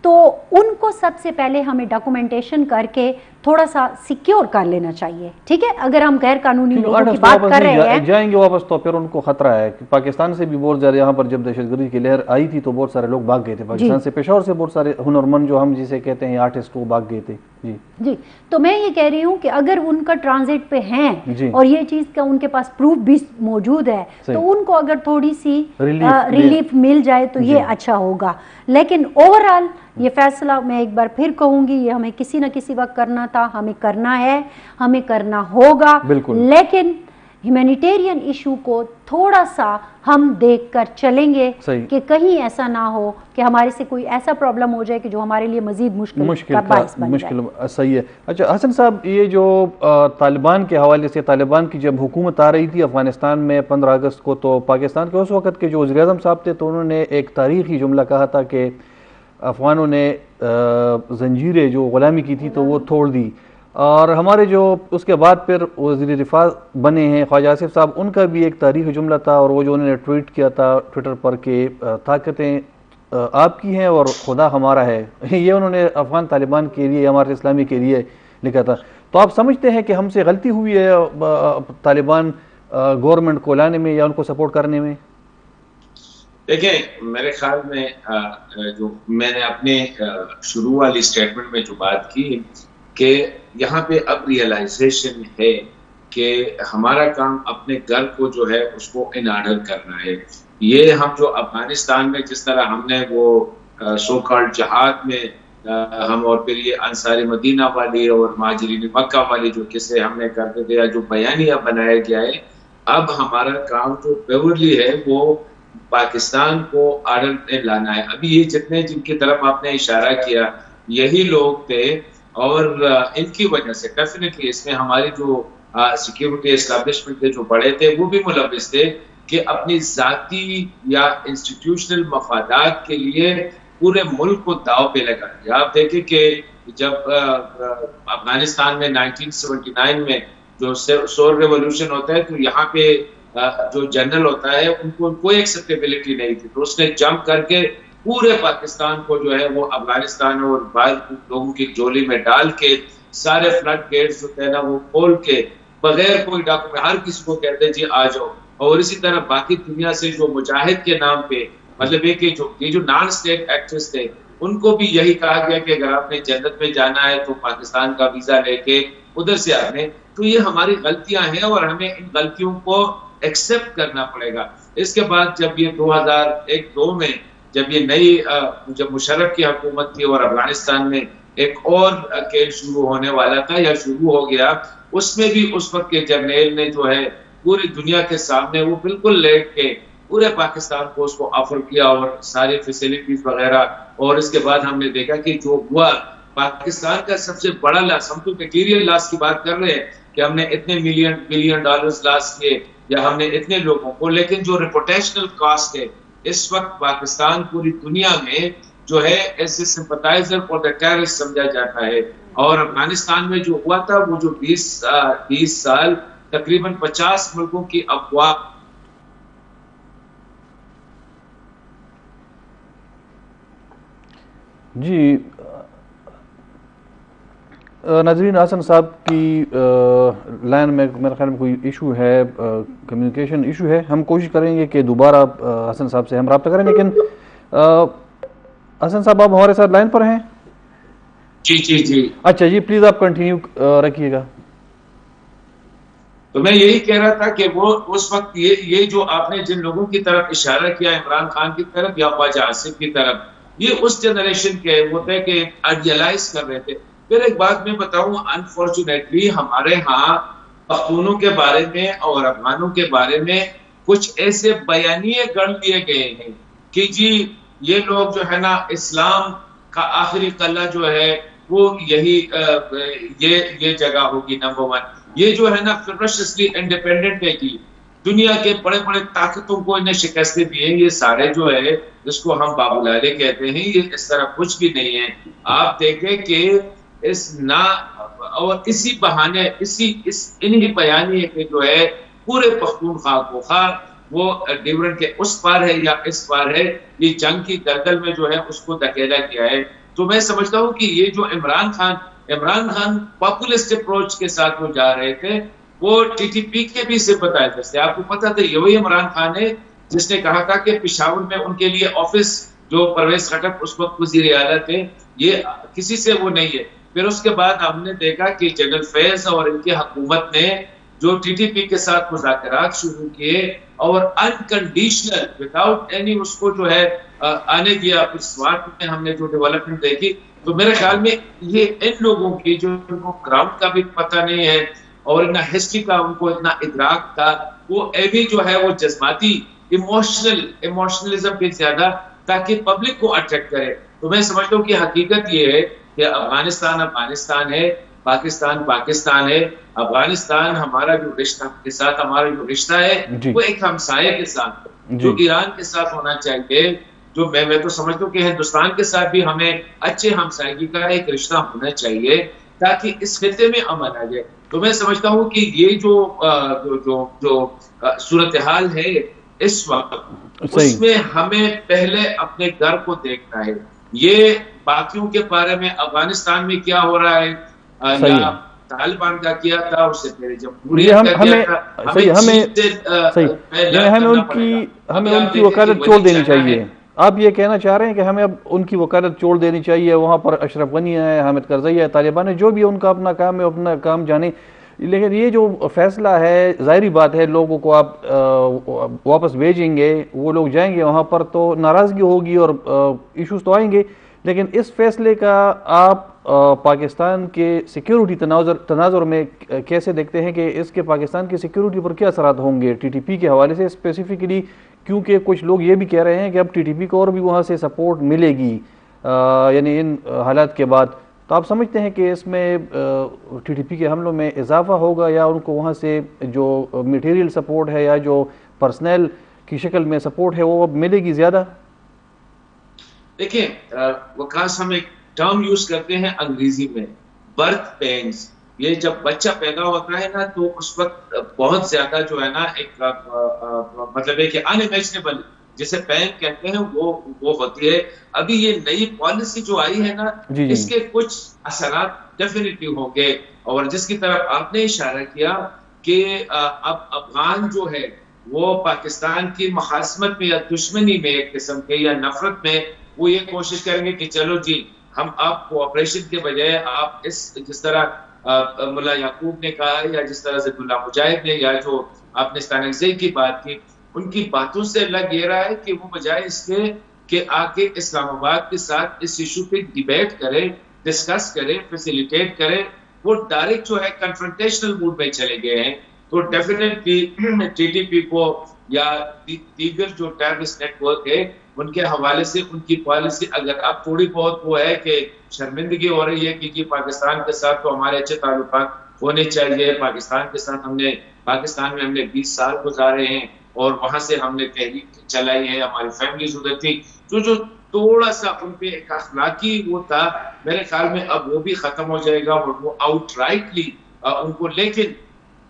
تو ان کو سب سے پہلے ہمیں ڈاکومنٹیشن کر کے تھوڑا سا سیکیور کر لینا چاہیے. ٹھیک ہے. اگر ہم غیر قانونی لوگوں کی بات کر رہے ہیں، جائیں گے واپس تو پھر ان کو خطرہ ہے. پاکستان سے بھی بہت زیادہ، یہاں پر جب دہشت گردی کی لہر آئی تھی تو بہت سارے لوگ بھاگ گئے تھے پاکستان سے. پشاور سے بہت سارے ہنرمند جو ہم جسے کہتے ہیں آرٹسٹ، وہ بھاگ گئے تھے. جی تو میں یہ کہہ رہی ہوں کہ اگر ان کا ٹرانزٹ پہ ہیں اور یہ چیز کا ان کے پاس پروف بھی موجود ہے تو ان کو اگر تھوڑی سی ریلیف مل جائے تو یہ اچھا ہوگا. لیکن اوورآل یہ فیصلہ میں ایک بار پھر کہوں گی، یہ ہمیں کسی نہ کسی وقت کرنا تھا، ہمیں کرنا ہے، ہمیں کرنا ہوگا. لیکن ہیومینیٹیرین ایشو کو تھوڑا سا ہم دیکھ کر چلیں گے کہ کہیں ایسا نہ ہو کہ ہمارے سے کوئی ایسا پرابلم ہو جائے کہ جو ہمارے لیے مزید مشکل کا باعث بن جائے. صحیح ہے. اچھا حسن صاحب، یہ جو طالبان کے حوالے سے، طالبان کی جب حکومت آ رہی تھی افغانستان میں 15 اگست کو، تو پاکستان کے اس وقت کے جو وزیر اعظم صاحب تھے تو انہوں نے ایک تاریخی جملہ کہا تھا کہ افغانوں نے زنجیریں جو غلامی کی تھی تو وہ توڑ دی. اور ہمارے جو اس کے بعد پھر وزیر دفاع بنے ہیں خواجہ آصف صاحب، ان کا بھی ایک تاریخی جملہ تھا، اور وہ جو انہوں نے ٹویٹ کیا تھا ٹویٹر پر کہ طاقتیں آپ کی ہیں اور خدا ہمارا ہے. یہ انہوں نے افغان طالبان کے لیے، ہمارے اسلامی کے لیے لکھا تھا. تو آپ سمجھتے ہیں کہ ہم سے غلطی ہوئی ہے طالبان گورنمنٹ کو لانے میں یا ان کو سپورٹ کرنے میں؟ دیکھیں، میرے خیال میں جو میں نے اپنے شروع والی اسٹیٹمنٹ میں جو بات کی کہ یہاں پہ اب ریئلائزیشن ہے کہ ہمارا کام اپنے گھر کو جو ہے اس کو ان آرڈر کرنا ہے. یہ ہم جو افغانستان میں جس طرح ہم نے وہ سو کالڈ جہاد میں ہم، اور پھر یہ انصار مدینہ والی اور مہاجرین مکہ والی جو قصے ہم نے کرتے تھے، جو بیانیہ بنایا گیا ہے، اب ہمارا کام جو پیورلی ہے وہ پاکستان کو آرڈر میں لانا ہے. ابھی یہ جتنے جن کی طرف آپ نے اشارہ کیا یہی لوگ تھے، اور ان کی وجہ سے ڈیفینیٹلی اس میں ہماری جو سیکیورٹی اسٹیبلشمنٹ کے جو بڑے تھے وہ بھی ملوث تھے کہ اپنی ذاتی یا انسٹیٹیوشنل مفادات کے لیے پورے ملک کو داؤ پہ لگا دیا. آپ دیکھیں کہ جب افغانستان میں 1979 میں جو سور ریولوشن ہوتا ہے تو یہاں پہ جو جنرل ہوتا ہے ان کو کوئی ایکسیپٹیبلٹی نہیں تھی، تو اس نے جمپ کر کے پورے پاکستان کو جو ہے وہ افغانستان اور باہر لوگوں کی جولی میں ڈال کے سارے فلڈ گیٹس جو ہے نا وہ کھول کے بغیر کوئی ڈاکومنٹ ہر کسی کو کہتے جی آ جاؤ. اور اسی طرح باقی دنیا سے جو مجاہد کے نام پہ مطلب یہ جو نان اسٹیٹ ایکٹرز تھے ان کو بھی یہی کہا گیا کہ اگر آپ نے جنت میں جانا ہے تو پاکستان کا ویزا لے کے ادھر سے آنے. تو یہ ہماری غلطیاں ہیں اور ہمیں ان غلطیوں کو ایکسپٹ کرنا پڑے گا. اس کے بعد جب یہ 2001-2 میں جب یہ نئی جب مشرف کی حکومت تھی اور افغانستان میں ایک اور کیس شروع ہونے والا تھا یا شروع ہو گیا, اس میں بھی اس وقت کے جرنیل نے جو ہے پوری دنیا کے سامنے وہ بالکل لیٹ کے پورے پاکستان کو اس کو آفر کیا اور ساری فیسلٹیز وغیرہ. اور اس کے بعد ہم نے دیکھا کہ جو ہوا پاکستان کا سب سے بڑا لاس, ہم تو میٹیریل لاس کی بات کر رہے ہیں کہ ہم نے اتنے بلین ڈالرز لاس کیے یا ہم نے اتنے لوگوں کو, لیکن جو ریپوٹیشنل کاسٹ ہے اس وقت پاکستان پوری دنیا میں جو ہے as a sympathiser for the terrorist سمجھا جاتا ہے. اور افغانستان میں جو ہوا تھا وہ جو 20 سال تقریباً 50 ملکوں کی افواہ. جی ناظرین, حسن صاحب کی لائن میں میرے خیال میں کوئی ایشو ہے, کمیونیکیشن ایشو ہے. ہم کوشش کریں گے کہ دوبارہ حسن صاحب سے ہم رابطہ کریں, لیکن حسن صاحب آپ ہمارے ساتھ لائن پر ہیں؟ جی اچھا جی, پلیز آپ کنٹینیو رکھیے گا. تو میں یہی کہہ رہا تھا کہ وہ اس وقت یہ جو آپ نے جن لوگوں کی طرف اشارہ کیا, عمران خان کی طرف یا خواجہ آصف کی طرف, یہ اس جنریشن کے وہ تھے کہ آئیڈیلائز کر رہے تھے. پھر ایک بات میں بتاؤں, انفارچونیٹلی ہمارے ہاں پختونوں کے بارے میں اور افغانوں کے بارے میں کچھ ایسے بیانیے گڑھ دیے گئے ہیں کہ جی یہ لوگ جو ہے نا اسلام کا آخری قلعہ جو ہے وہ یہی یہ جگہ ہوگی نمبر 1. یہ جو ہے نا فرشسلی انڈیپینڈنٹ ہے کہ دنیا کے بڑے بڑے طاقتوں کو انہیں شکستیں دی ہیں. یہ سارے جو ہے جس کو ہم بابولارے کہتے ہیں, یہ اس طرح کچھ بھی نہیں ہے. آپ دیکھیں کہ اسی بہانے انہی بیانیے کے جو ہے پورے پختونخوا کو خواہ وہ ڈیورنٹ کے اس پار ہے یا اس پار ہے, یہ جنگ کی دلدل میں جو ہے اس کو دھکیلا کیا ہے. تو میں سمجھتا ہوں کہ یہ جو عمران خان پاپولسٹ اپروچ کے ساتھ وہ جا رہے تھے, وہ ٹی ٹی پی کے بھی سمپتائزر تھے. آپ کو پتا تھا یہ وہی عمران خان ہے جس نے کہا تھا کہ پشاور میں ان کے لیے آفس جو پرویز خٹک اس وقت وزیر اعلیٰ تھے, یہ کسی سے وہ نہیں ہے. پھر اس کے بعد ہم نے دیکھا کہ جنرل فیض اور ان کی حکومت نے جو ٹی ٹی پی کے ساتھ مذاکرات شروع کیے اور انکنڈیشنل وداؤٹ اینی اس کو جو ہے آنے دیا. پھر سوات میں ہم نے جو ڈیولپمنٹ دیکھی, تو میرے خیال میں یہ ان لوگوں کی جو ان کو گراؤنڈ کا بھی پتہ نہیں ہے اور اتنا ہسٹری کا ان کو اتنا ادراک تھا, وہ ایوی جو ہے وہ جذباتی ایموشنلزم کے زیادہ تاکہ پبلک کو اٹریکٹ کرے. تو میں سمجھتا ہوں کہ حقیقت یہ ہے کہ افغانستان ہے, پاکستان ہے. افغانستان ہمارا جو رشتہ کے ساتھ ہمارا جو رشتہ ہے وہ ایک ہمسائے کے ساتھ جو ایران کے ساتھ ہونا چاہیے. جو میں تو سمجھتا ہوں کہ ہندوستان کے ساتھ بھی ہمیں اچھے ہمسائیگی کا ایک رشتہ ہونا چاہیے تاکہ اس خطے میں امن آ جائے. تو میں سمجھتا ہوں کہ یہ جو صورتحال ہے اس وقت, اس میں ہمیں پہلے اپنے گھر کو دیکھنا ہے. یہ باقیوں کے بارے میں افغانستان میں کیا ہو رہا ہے یا طالبان کا کیا تھا, اس سے پہلے جمہوریت کا کیا تھا, ہمیں ان کی وکالت چھوڑ دینی چاہیے. آپ یہ کہنا چاہ رہے ہیں کہ ہمیں اب ان کی وکالت چھوڑ دینی چاہیے. وہاں پر اشرف غنی ہے, حامد کرزئی ہے, طالبان ہے, جو بھی ان کا اپنا کام ہے اپنا کام جانے. لیکن یہ جو فیصلہ ہے, ظاہری بات ہے, لوگوں کو آپ واپس بھیجیں گے, وہ لوگ جائیں گے وہاں پر تو ناراضگی ہوگی اور ایشوز تو آئیں گے. لیکن اس فیصلے کا آپ پاکستان کے سیکیورٹی تناظر میں کیسے دیکھتے ہیں کہ اس کے پاکستان کی سیکیورٹی پر کیا اثرات ہوں گے ٹی ٹی پی کے حوالے سے اسپیسیفکلی, کیونکہ کچھ لوگ یہ بھی کہہ رہے ہیں کہ اب ٹی ٹی پی کو اور بھی وہاں سے سپورٹ ملے گی یعنی ان حالات کے بعد. تو آپ سمجھتے ہیں کہ اس میں ٹی ٹی پی کے حملوں میں اضافہ ہوگا یا ان کو وہاں سے جو میٹیریل سپورٹ ہے یا جو پرسنل کی شکل میں سپورٹ ہے وہ ملے گی زیادہ؟ دیکھیں وکاس, ہم ایک ٹرم یوز کرتے ہیں انگریزی میں, برتھ پینز. یہ جب بچہ پیدا ہوتا ہے نا تو اس وقت بہت زیادہ جو ہے نا ایک مطلب ہے کہ انمیجنیبل جسے پین کہتے ہیں وہ ہوتی ہے. ابھی یہ نئی پالیسی جو آئی ہے نا اس کے کچھ اثرات ڈیفینیٹلی ہوں گے, اور جس کی طرف آپ نے اشارہ کیا کہ اب افغان جو ہے وہ پاکستان کی مخاصمت میں یا دشمنی میں ایک قسم کے یا نفرت میں وہ یہ کوشش کریں گے کہ چلو جی ہم آپ کوآپریشن کے بجائے آپ جس طرح ملا یعقوب نے کہا یا جس طرح سے اللہ مجاہد نے یا جو آپ نے ستانکزئی کی بات کی، ان کی باتوں سے لگ یہ رہا ہے کہ وہ بجائے اس کے کہ آ کے اسلام آباد کے ساتھ اس ایشو پہ ڈیبیٹ کرے، ڈسکس کرے، فیسیلیٹیٹ کرے، وہ ڈائریکٹ جو ہے کنفرنٹیشنل موڈ میں چلے گئے ہیں. تو ڈیفینیٹلی ٹی ٹی پی کو یا دیگر جو ٹیررسٹ نیٹ ورک ہے ان کے حوالے سے ان کی پالیسی اگر اب تھوڑی بہت وہ ہے کہ شرمندگی ہو رہی ہے کہ پاکستان کے ساتھ تو ہمارے اچھے تعلقات ہونے چاہیے، پاکستان کے ساتھ پاکستان میں ہم نے 20 سال گزارے ہیں اور وہاں سے ہم نے تحریک چلائی ہے، ہماری فیملیز ادھر تھی، جو تھوڑا سا ان پہ ایک اخلاقی وہ تھا، میرے خیال میں اب وہ بھی ختم ہو جائے گا اور وہ آؤٹ رائٹلی ان کو. لیکن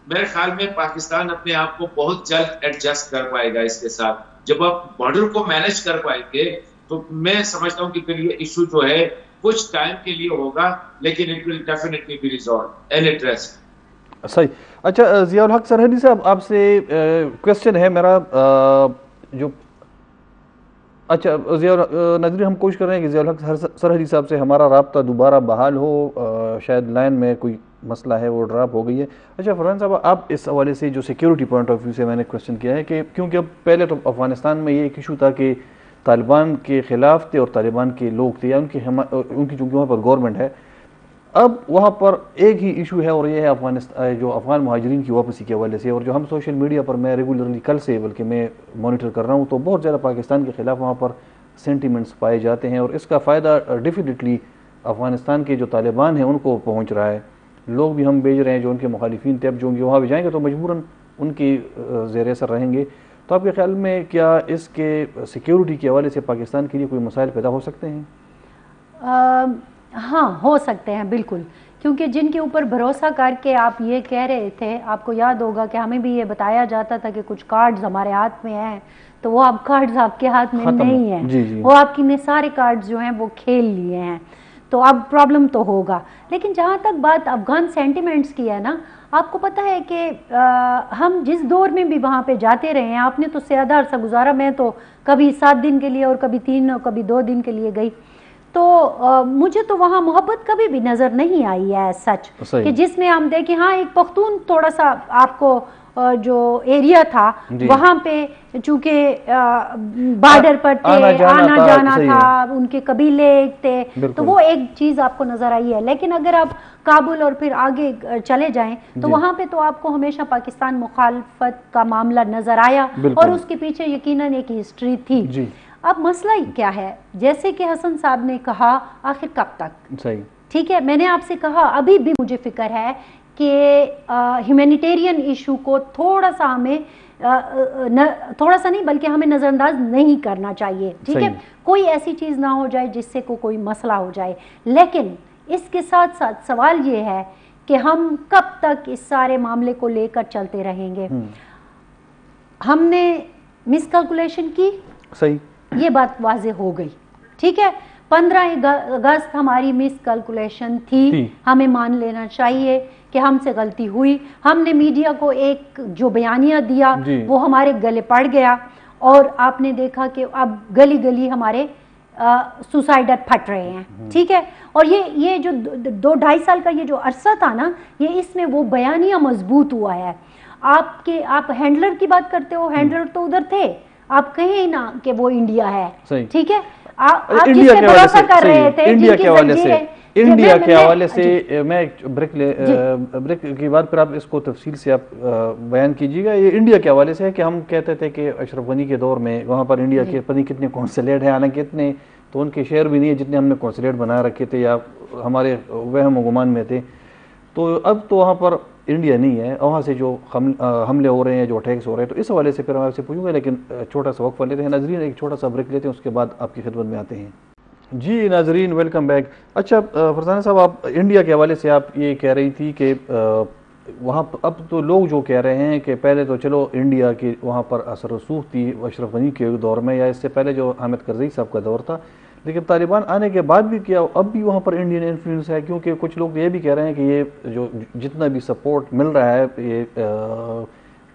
میرے خیال میں پاکستان اپنے آپ کو بہت جلد ایڈجسٹ کر پائے گا اس کے ساتھ. جب آپ بارڈر کو مینج کر پائیں گے تو میں سمجھتا ہوں کہ پھر یہ ایشو جو ہے کچھ ٹائم کے لیے ہوگا لیکن it will definitely be resolved and addressed. صحیح. اچھا ضیاء الحق سرحدی صاحب آپ سے کوشچن ہے میرا جو اچھا ناظرین ہم کوشش کر رہے ہیں کہ ضیاء الحق سرحدی صاحب سے ہمارا رابطہ دوبارہ بحال ہو، شاید لائن میں کوئی مسئلہ ہے وہ ڈراپ ہو گئی ہے. اچھا فرحان صاحب آپ اس حوالے سے جو سیکیورٹی پوائنٹ آف ویو سے میں نے کوشچن کیا ہے کہ کیونکہ اب پہلے تو افغانستان میں یہ ایک ایشو تھا کہ طالبان کے خلاف تھے اور طالبان کے لوگ تھے یا ان کی چونکہ وہاں پر گورنمنٹ ہے، اب وہاں پر ایک ہی ایشو ہے اور یہ ہے افغانستان جو افغان مہاجرین کی واپسی کے حوالے سے. اور جو ہم سوشل میڈیا پر میں ریگولرلی کل سے بلکہ میں مانیٹر کر رہا ہوں تو بہت زیادہ پاکستان کے خلاف وہاں پر سینٹیمنٹس پائے جاتے ہیں اور اس کا فائدہ ڈیفینیٹلی افغانستان کے جو طالبان ہیں ان کو پہنچ رہا ہے. لوگ بھی ہم بھیج رہے ہیں جو ان کے مخالفین تھے، اب جو وہاں بھی جائیں گے تو مجبوراً ان کی زیر اثر رہیں گے. تو آپ کے خیال میں کیا اس کے سیکیورٹی کے حوالے سے پاکستان کے لیے کوئی مسائل پیدا ہو سکتے ہیں؟ ہاں ہو سکتے ہیں بالکل، کیونکہ جن کے اوپر بھروسہ کر کے آپ یہ کہہ رہے تھے، آپ کو یاد ہوگا کہ ہمیں بھی یہ بتایا جاتا تھا کہ کچھ کارڈز ہمارے ہاتھ میں ہیں، تو وہ اب کارڈز آپ کے ہاتھ میں نہیں ہیں. وہ آپ کی نے سارے کارڈز جو ہیں وہ کھیل لیے ہیں، تو اب پرابلم تو ہوگا. لیکن جہاں تک بات افغان سینٹیمنٹس کی ہے نا، آپ کو پتہ ہے کہ ہم جس دور میں بھی وہاں پہ جاتے رہے ہیں، آپ نے تو زیادہ عرصہ گزارا، میں تو کبھی 7 دن کے لیے اور کبھی 3 اور کبھی 2 دن کے لیے گئی، تو مجھے تو وہاں محبت کبھی بھی نظر نہیں آئی ہے سچ کہ جس میں ہم دیکھیں. ہاں ایک پختون تھوڑا سا آپ کو جو ایریا تھا وہاں پہ چونکہ بارڈر پر تھے، آنا جانا تھا، ان کے قبیلے تھے، تو وہ ایک چیز آپ کو نظر آئی ہے. لیکن اگر آپ کابل اور پھر آگے چلے جائیں تو وہاں پہ تو آپ کو ہمیشہ پاکستان مخالفت کا معاملہ نظر آیا اور اس کے پیچھے یقیناً ایک ہسٹری تھی. اب مسئلہ کیا ہے، جیسے کہ حسن صاحب نے کہا آخر کب تک، ٹھیک ہے، میں نے آپ سے کہا ابھی بھی مجھے فکر ہے کہ ہیومینیٹیرین ایشو کو تھوڑا سا ہمیں تھوڑا سا نہیں بلکہ ہمیں نظر انداز نہیں کرنا چاہیے. ٹھیک ہے، کوئی ایسی چیز نہ ہو جائے جس سے کوئی مسئلہ ہو جائے. لیکن اس کے ساتھ ساتھ سوال یہ ہے کہ ہم کب تک اس سارے معاملے کو لے کر چلتے رہیں گے. ہم نے مس کیلکولیشن کی، صحیح، یہ بات واضح ہو گئی. ٹھیک ہے، 15 اگست ہماری مس کیلکولیشن تھی، ہمیں مان لینا چاہیے کہ ہم سے غلطی ہوئی. ہم نے میڈیا کو ایک جو بیانیہ دیا وہ ہمارے گلے پڑ گیا اور آپ نے دیکھا کہ اب گلی گلی ہمارے سوسائڈر پھٹ رہے ہیں. ٹھیک ہے، اور یہ جو 2-2.5 سال کا یہ جو عرصہ تھا نا، یہ اس میں وہ بیانیہ مضبوط ہوا ہے. آپ ہینڈلر کی بات کرتے ہو، ہینڈلر تو ادھر تھے، آپ کہیں نا کہ وہ انڈیا ہے. ٹھیک ہے، آپ جس پہ بھروسہ کر رہے تھے، انڈیا کے حوالے سے میں بریک کی بات پر آپ اس کو تفصیل سے آپ بیان کیجیے گا. یہ انڈیا کے حوالے سے ہے کہ ہم کہتے تھے کہ اشرف غنی کے دور میں وہاں پر انڈیا کے پتہ کتنے قونصلیٹ ہیں، حالانکہ اتنے تو ان کے شہر بھی نہیں ہے جتنے ہم نے قونصلیٹ بنا رکھے تھے یا ہمارے وہم و گمان میں تھے. تو اب تو وہاں پر انڈیا نہیں ہے، وہاں سے جو حملے ہو رہے ہیں، جو اٹیکس ہو رہے ہیں، تو اس حوالے سے پھر میں آپ سے پوچھوں گا. لیکن چھوٹا سا وقفہ لیتے ہیں ناظرین، ایک چھوٹا سا بریک لیتے ہیں، اس کے بعد آپ کی خدمت میں آتے ہیں. جی ناظرین ویلکم بیک. اچھا فرزانہ صاحب، آپ انڈیا کے حوالے سے آپ یہ کہہ رہی تھی کہ وہاں اب تو لوگ جو کہہ رہے ہیں کہ پہلے تو چلو انڈیا کی وہاں پر اثر رسوخ تھی اشرف غنی کے دور میں یا اس سے پہلے جو حامد کرزئی صاحب کا دور تھا، لیکن طالبان آنے کے بعد بھی کیا اب بھی وہاں پر انڈین انفلوئنس ہے؟ کیونکہ کچھ لوگ یہ بھی کہہ رہے ہیں کہ یہ جو جتنا بھی سپورٹ مل رہا ہے یہ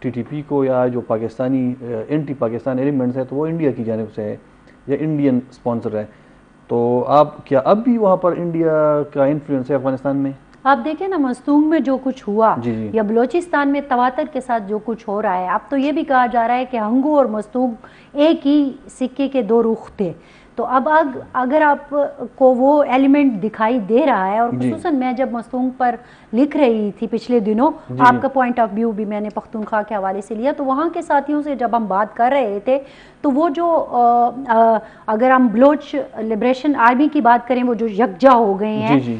ٹی ٹی پی کو یا جو پاکستانی اینٹی پاکستان ایلیمنٹس ہیں تو وہ انڈیا کی جانب سے ہے یا انڈین سپانسر ہے. تو آپ کیا اب بھی وہاں پر انڈیا کا انفلوئنس ہے افغانستان میں؟ آپ دیکھیں نا مستونگ میں جو کچھ ہوا جی جی یا بلوچستان میں تواتر کے ساتھ جو کچھ ہو رہا ہے، اب تو یہ بھی کہا جا رہا ہے کہ ہنگو اور مستونگ ایک ہی سکے کے دو رخ تھے. تو اب اگر آپ کو وہ ایلیمنٹ دکھائی دے رہا ہے، اور خصوصاً میں جب مستونگ پر لکھ رہی تھی پچھلے دنوں، آپ کا پوائنٹ آف ویو بھی میں نے پختونخوا کے حوالے سے لیا، تو وہاں کے ساتھیوں سے جب ہم بات کر رہے تھے تو وہ جو اگر ہم بلوچ لبریشن آرمی کی بات کریں وہ جو یکجا ہو گئے ہیں،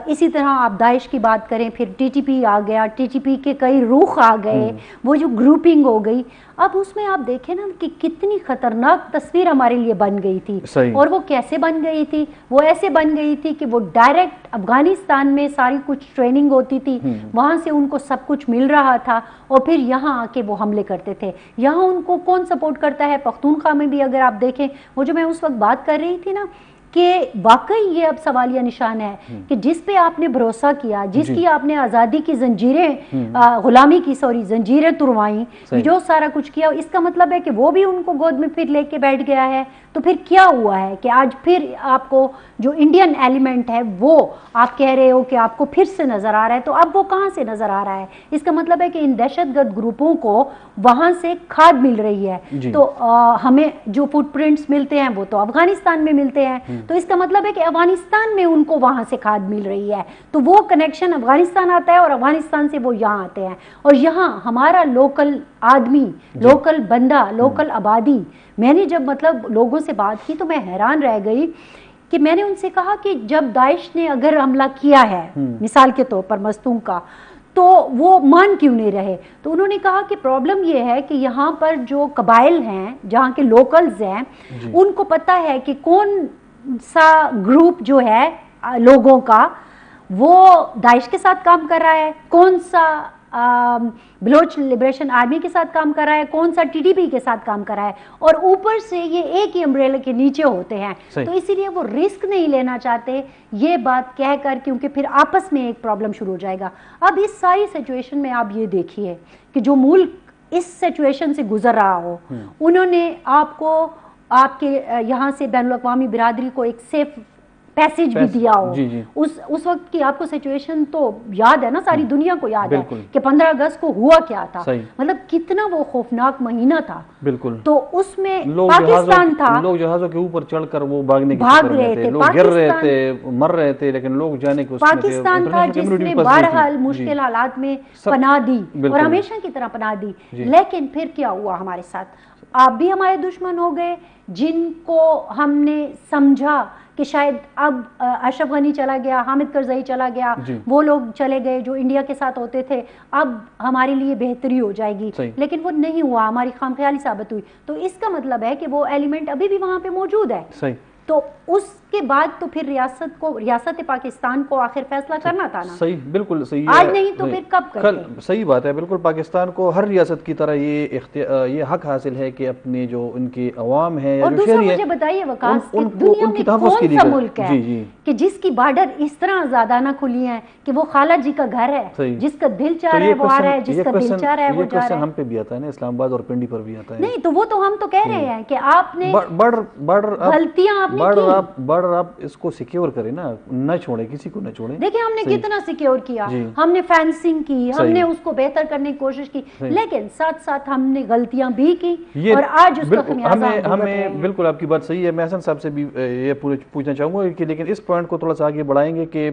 اسی طرح آپ داعش کی بات کریں، پھر ٹی ٹی پی آ گیا، ٹی ٹی پی کے کئی رخ آ گئے، وہ جو گروپنگ ہو گئی. اب اس میں آپ دیکھیں نا کہ کتنی خطرناک تصویر ہمارے لیے بن گئی تھی. اور وہ کیسے بن گئی تھی؟ وہ ایسے بن گئی تھی کہ وہ ڈائریکٹ افغانستان میں ساری کچھ ٹریننگ ہوتی تھی، وہاں سے ان کو سب کچھ مل رہا تھا، اور پھر یہاں آ کے وہ حملے کرتے تھے. یہاں ان کو کون سپورٹ کرتا ہے؟ پختونخوا میں بھی اگر آپ دیکھیں، وہ جو میں اس وقت بات کر رہی تھی نا کہ واقعی یہ اب سوالیہ نشان ہے کہ جس پہ آپ نے بھروسہ کیا، جس کی آپ نے آزادی کی زنجیریں غلامی کی زنجیریں تڑوائیں، جو سارا کچھ کیا، اس کا مطلب ہے کہ وہ بھی ان کو گود میں پھر لے کے بیٹھ گیا ہے. تو پھر کیا ہوا ہے کہ آج پھر آپ کو جو انڈین ایلیمنٹ ہے وہ آپ کہہ رہے ہو کہ آپ کو پھر سے نظر آ رہا ہے. تو اب وہ کہاں سے نظر آ رہا ہے؟ اس کا مطلب ہے کہ ان دہشت گرد گروپوں کو وہاں سے کھاد مل رہی ہے. تو ہمیں جو فٹ پرنٹس ملتے ہیں وہ تو افغانستان میں ملتے ہیں، تو اس کا مطلب ہے کہ افغانستان میں ان کو وہاں سے کھاد مل رہی ہے. تو وہ کنیکشن افغانستان آتا ہے اور افغانستان سے وہ یہاں آتے ہیں، اور یہاں ہمارا لوکل آدمی، لوکل بندہ، لوکل آبادی. میں نے جب مطلب لوگوں سے بات کی تو میں حیران رہ گئی کہ میں نے ان سے کہا کہ جب داعش نے اگر حملہ کیا ہے مثال کے طور پر مستونگ کا، تو وہ مان کیوں نہیں رہے؟ تو انہوں نے کہا کہ پرابلم یہ ہے کہ یہاں پر جو قبائل ہیں، جہاں کے لوکلز ہیں، ان کو پتہ ہے کہ کون سا گروپ جو ہے لوگوں کا وہ داعش کے ساتھ کام کر رہا ہے، کون سا بلوچ لبریشن آرمی کے ساتھ کام کر رہا ہے، کون سا ٹی ٹی پی کے ساتھ کام کر رہا ہے، اور اوپر سے یہ ایک ہی امبریلا کے نیچے ہوتے ہیں. تو اسی لیے وہ رسک نہیں لینا چاہتے یہ بات کہہ کر، کیونکہ پھر آپس میں ایک پرابلم شروع ہو جائے گا. اب اس ساری سچویشن میں آپ یہ دیکھیے کہ جو ملک اس سچویشن سے گزر رہا ہو، انہوں نے آپ کو، آپ کے یہاں سے بین الاقوامی برادری کو ایک سیف پیسیج بھی دیا ہو. اس وقت کی آپ کو سچویشن تو یاد ہے نا، ساری دنیا کو یاد ہے کہ 15 اگست کو ہوا کیا تھا، مطلب کتنا وہ خوفناک مہینہ تھا. بالکل. تو اس میں پاکستان تھا، لوگ جہازوں کے اوپر چڑھ کر وہ بھاگ رہے تھے، لوگ گر رہے تھے، مر رہے تھے، لیکن لوگ جانے کو پاکستان تھا جس نے بہرحال مشکل حالات میں پناہ دی اور ہمیشہ کی طرح پناہ دی. لیکن پھر کیا ہوا ہمارے ساتھ؟ آپ بھی ہمارے دشمن ہو گئے، جن کو ہم نے سمجھا کہ شاید اب اشرف غنی چلا گیا، حامد کرزئی چلا گیا، وہ لوگ چلے گئے جو انڈیا کے ساتھ ہوتے تھے، اب ہمارے لیے بہتری ہو جائے گی. لیکن وہ نہیں ہوا، ہماری خام خیالی ثابت ہوئی. تو اس کا مطلب ہے کہ وہ ایلیمنٹ ابھی بھی وہاں پہ موجود ہے. تو اس کے بعد تو پھر ریاست پاکستان کو آخر فیصلہ کرنا تھا نا. صحیح، بالکل صحیح. آج نہیں تو پھر کب کریں؟ صحیح بات ہے، بالکل. پاکستان کو ہر ریاست کی طرح یہ حق حاصل ہے کہ اپنے جو ان کے عوام ہیں یا جو شہری ہیں، مجھے بتائیے وقاص، دنیا میں کون سا ملک ہے کہ جس کی بارڈر اس طرح زیادہ نہ کھلی ہیں کہ وہ خالہ جی کا گھر ہے، جس کا دل چاہ رہا ہے وہ آ رہا ہے، جس کا دل چاہ رہا ہے وہ جا رہا ہے. ہم پہ بھی آتا ہے نا، اسلام آباد اور پنڈی پر بھی آتا ہے. نہیں تو وہ تو ہم تو کہہ رہے ہیں کہ آپ نے غلطیاں آپ نے کی، آپ اس کو سیکیور کریں نا، نہ چھوڑیں، کسی کو نہ چھوڑیں. دیکھیں ہم نے کتنا سیکیور کیا، ہم نے فینسنگ کی، ہم نے اس کو بہتر کرنے کی کوشش کی، لیکن ساتھ ساتھ ہم نے غلطیاں بھی کی اور آج اس کا خمیازہ ہمیں. بالکل آپ کی بات صحیح ہے. میں حسن صاحب سے بھی یہ پوچھنا چاہوں گا کہ لیکن اس پوائنٹ کو تھوڑا سا آگے بڑھائیں گے کہ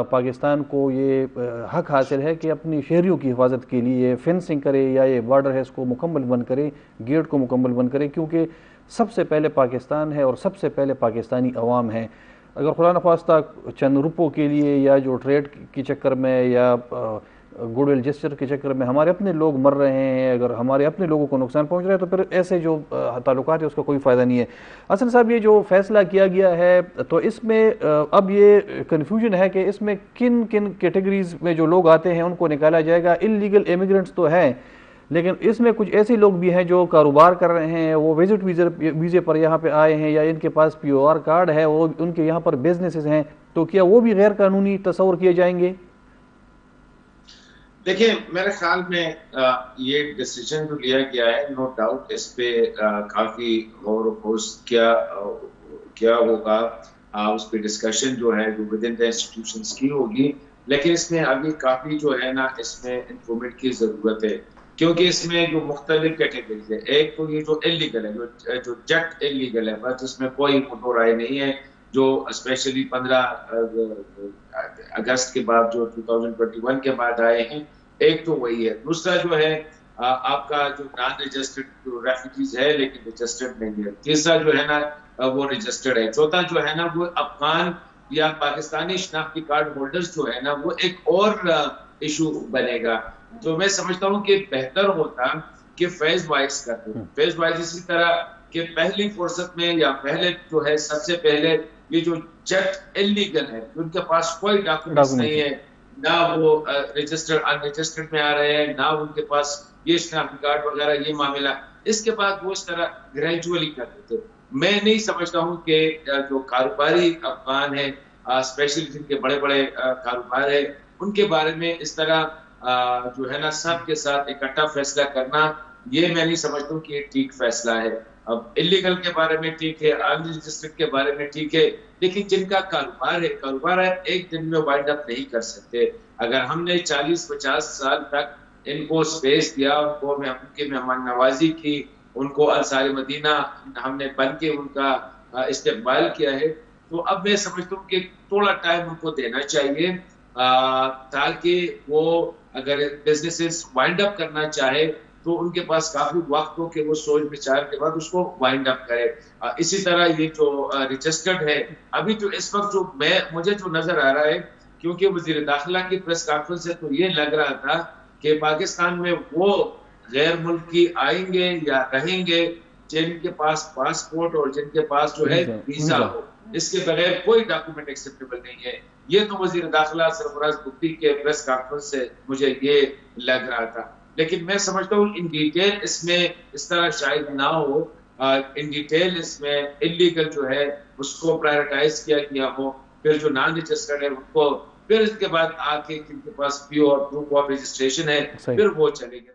پاکستان کو یہ حق حاصل ہے کہ اپنی شہریوں کی حفاظت کے لیے فینسنگ کرے یا یہ بارڈر ہے اس کو مکمل بند کرے، گیٹ کو مکمل بند کرے، کیونکہ سب سے پہلے پاکستان ہے اور سب سے پہلے پاکستانی عوام ہے. اگر خدا نخواستہ چند روپوں کے لیے یا جو ٹریڈ کے چکر میں یا گڈ ول جسچر کے چکر میں ہمارے اپنے لوگ مر رہے ہیں، اگر ہمارے اپنے لوگوں کو نقصان پہنچ رہا ہے، تو پھر ایسے جو تعلقات ہیں اس کا کوئی فائدہ نہیں ہے. حسن صاحب، یہ جو فیصلہ کیا گیا ہے تو اس میں اب یہ کنفیوژن ہے کہ اس میں کن کن کیٹیگریز میں جو لوگ آتے ہیں ان کو نکالا جائے گا. انلیگل امیگرنٹس تو ہیں، لیکن اس میں کچھ ایسے لوگ بھی ہیں جو کاروبار کر رہے ہیں، وہ وزٹ ویزے پر یہاں پہ آئے ہیں یا ان کے پاس POR کارڈ ہے، وہ ان کے یہاں پر بزنسز ہیں، تو کیا وہ بھی غیر قانونی تصور کیے جائیں گے؟ دیکھیں میرے خیال میں یہ ڈیسیجن جو لیا گیا ہے نو ڈاؤٹ اس پہ کافی غور و خوض کیا ہوگا، اس پہ ڈسکشن جو ہے ود ان دا انسٹیٹیوشنز کی ہوگی، لیکن اس میں ابھی کافی جو ہے نا اس میں امپرومنٹ کی ضرورت ہے، کیونکہ اس میں جو مختلف کیٹیگریز ہے، ایک تو یہ جو انلیگل ہے، جو جٹ انلیگل ہے، بس اس میں کوئی دو رائے نہیں ہے، جو اسپیشلی 15 اگست کے بعد جو 2021 کے بعد آئے ہیں، ایک تو وہی ہے۔ دوسرا جو ہے آپ کا جو نان رجسٹرڈ جو ریفیوجیز ہے لیکن رجسٹرڈ نہیں ہے، تیسرا جو ہے نا وہ رجسٹرڈ ہے، چوتھا جو ہے نا وہ افغان یا پاکستانی شناختی کارڈ ہولڈرز جو ہے نا وہ ایک اور ایشو بنے گا۔ تو میں سمجھتا ہوں کہ بہتر ہوتا کہ فیز وائز کرتے، فیز وائز اسی طرح کہ پہلی فرصت میں یا پہلے جو ہے سب سے پہلے یہ جو جٹ انلیگل ہے، ان کے پاس کوئی ڈاکومنٹس نہیں ہے، نہ وہ رجسٹرڈ ان رجسٹرڈ میں آ رہے ہیں، نہ ان کے پاس یہ شناختی کارڈ وغیرہ یہ معاملہ، اس کے بعد وہ اس طرح گریجولی کرتے تھے۔ میں نہیں سمجھتا ہوں کہ جو کاروباری افغان ہیں، اسپیشلی جن کے بڑے بڑے کاروبار ہیں، ان کے بارے میں اس طرح جو ہے نا سب کے ساتھ اکٹھا فیصلہ کرنا، یہ میں نہیں سمجھتا ہوں کہ یہ ٹھیک فیصلہ ہے۔ اب انلیگل کے بارے میں ٹھیک ہے، ان رجسٹرڈ کے بارے میں ٹھیک ہے، لیکن جن کا کاروبار ہے ایک دن میں وائنڈ اپ نہیں کر سکتے۔ اگر ہم نے 40-50 سال تک ان کو سپیس دیا، ان کو ان کی مہمان نوازی کی، ان کو انصار مدینہ ہم نے بن کے ان کا استقبال کیا ہے، تو اب میں سمجھتا ہوں کہ تھوڑا ٹائم ان کو دینا چاہیے تاکہ وہ اگر بزنسز وائنڈ اپ کرنا چاہے تو ان کے پاس کافی وقت ہو کہ وہ سوچ بچار کے بعد اس کو وائنڈ اپ کرے۔ اسی طرح یہ جو رجسٹرڈ ہے، ابھی جو اس وقت جو مجھے جو نظر آ رہا ہے، کیونکہ وزیر داخلہ کی پریس کانفرنس سے تو یہ لگ رہا تھا کہ پاکستان میں وہ غیر ملکی آئیں گے یا رہیں گے جن کے پاس پاسپورٹ اور جن کے پاس جو ہے ویزا ہو، اس کے بغیر کوئی ڈاکومنٹ ایکسیپٹیبل نہیں ہے۔ یہ تو وزیر داخلہ سرفراز بگٹی کے پریس کانفرنس سے مجھے یہ لگ رہا تھا، لیکن میں سمجھتا ہوں ان ڈیٹیل اس میں اس طرح شاید نہ ہو، ان ڈیٹیل اس میں انلیگل جو ہے اس کو پرائرٹائز کیا گیا ہو، پھر جو نان رجسٹرڈ ہے ان کو، پھر اس کے بعد آ کے جن کے پاس پیو اور پروف آف رجسٹریشن ہے پھر وہ چلے گئے۔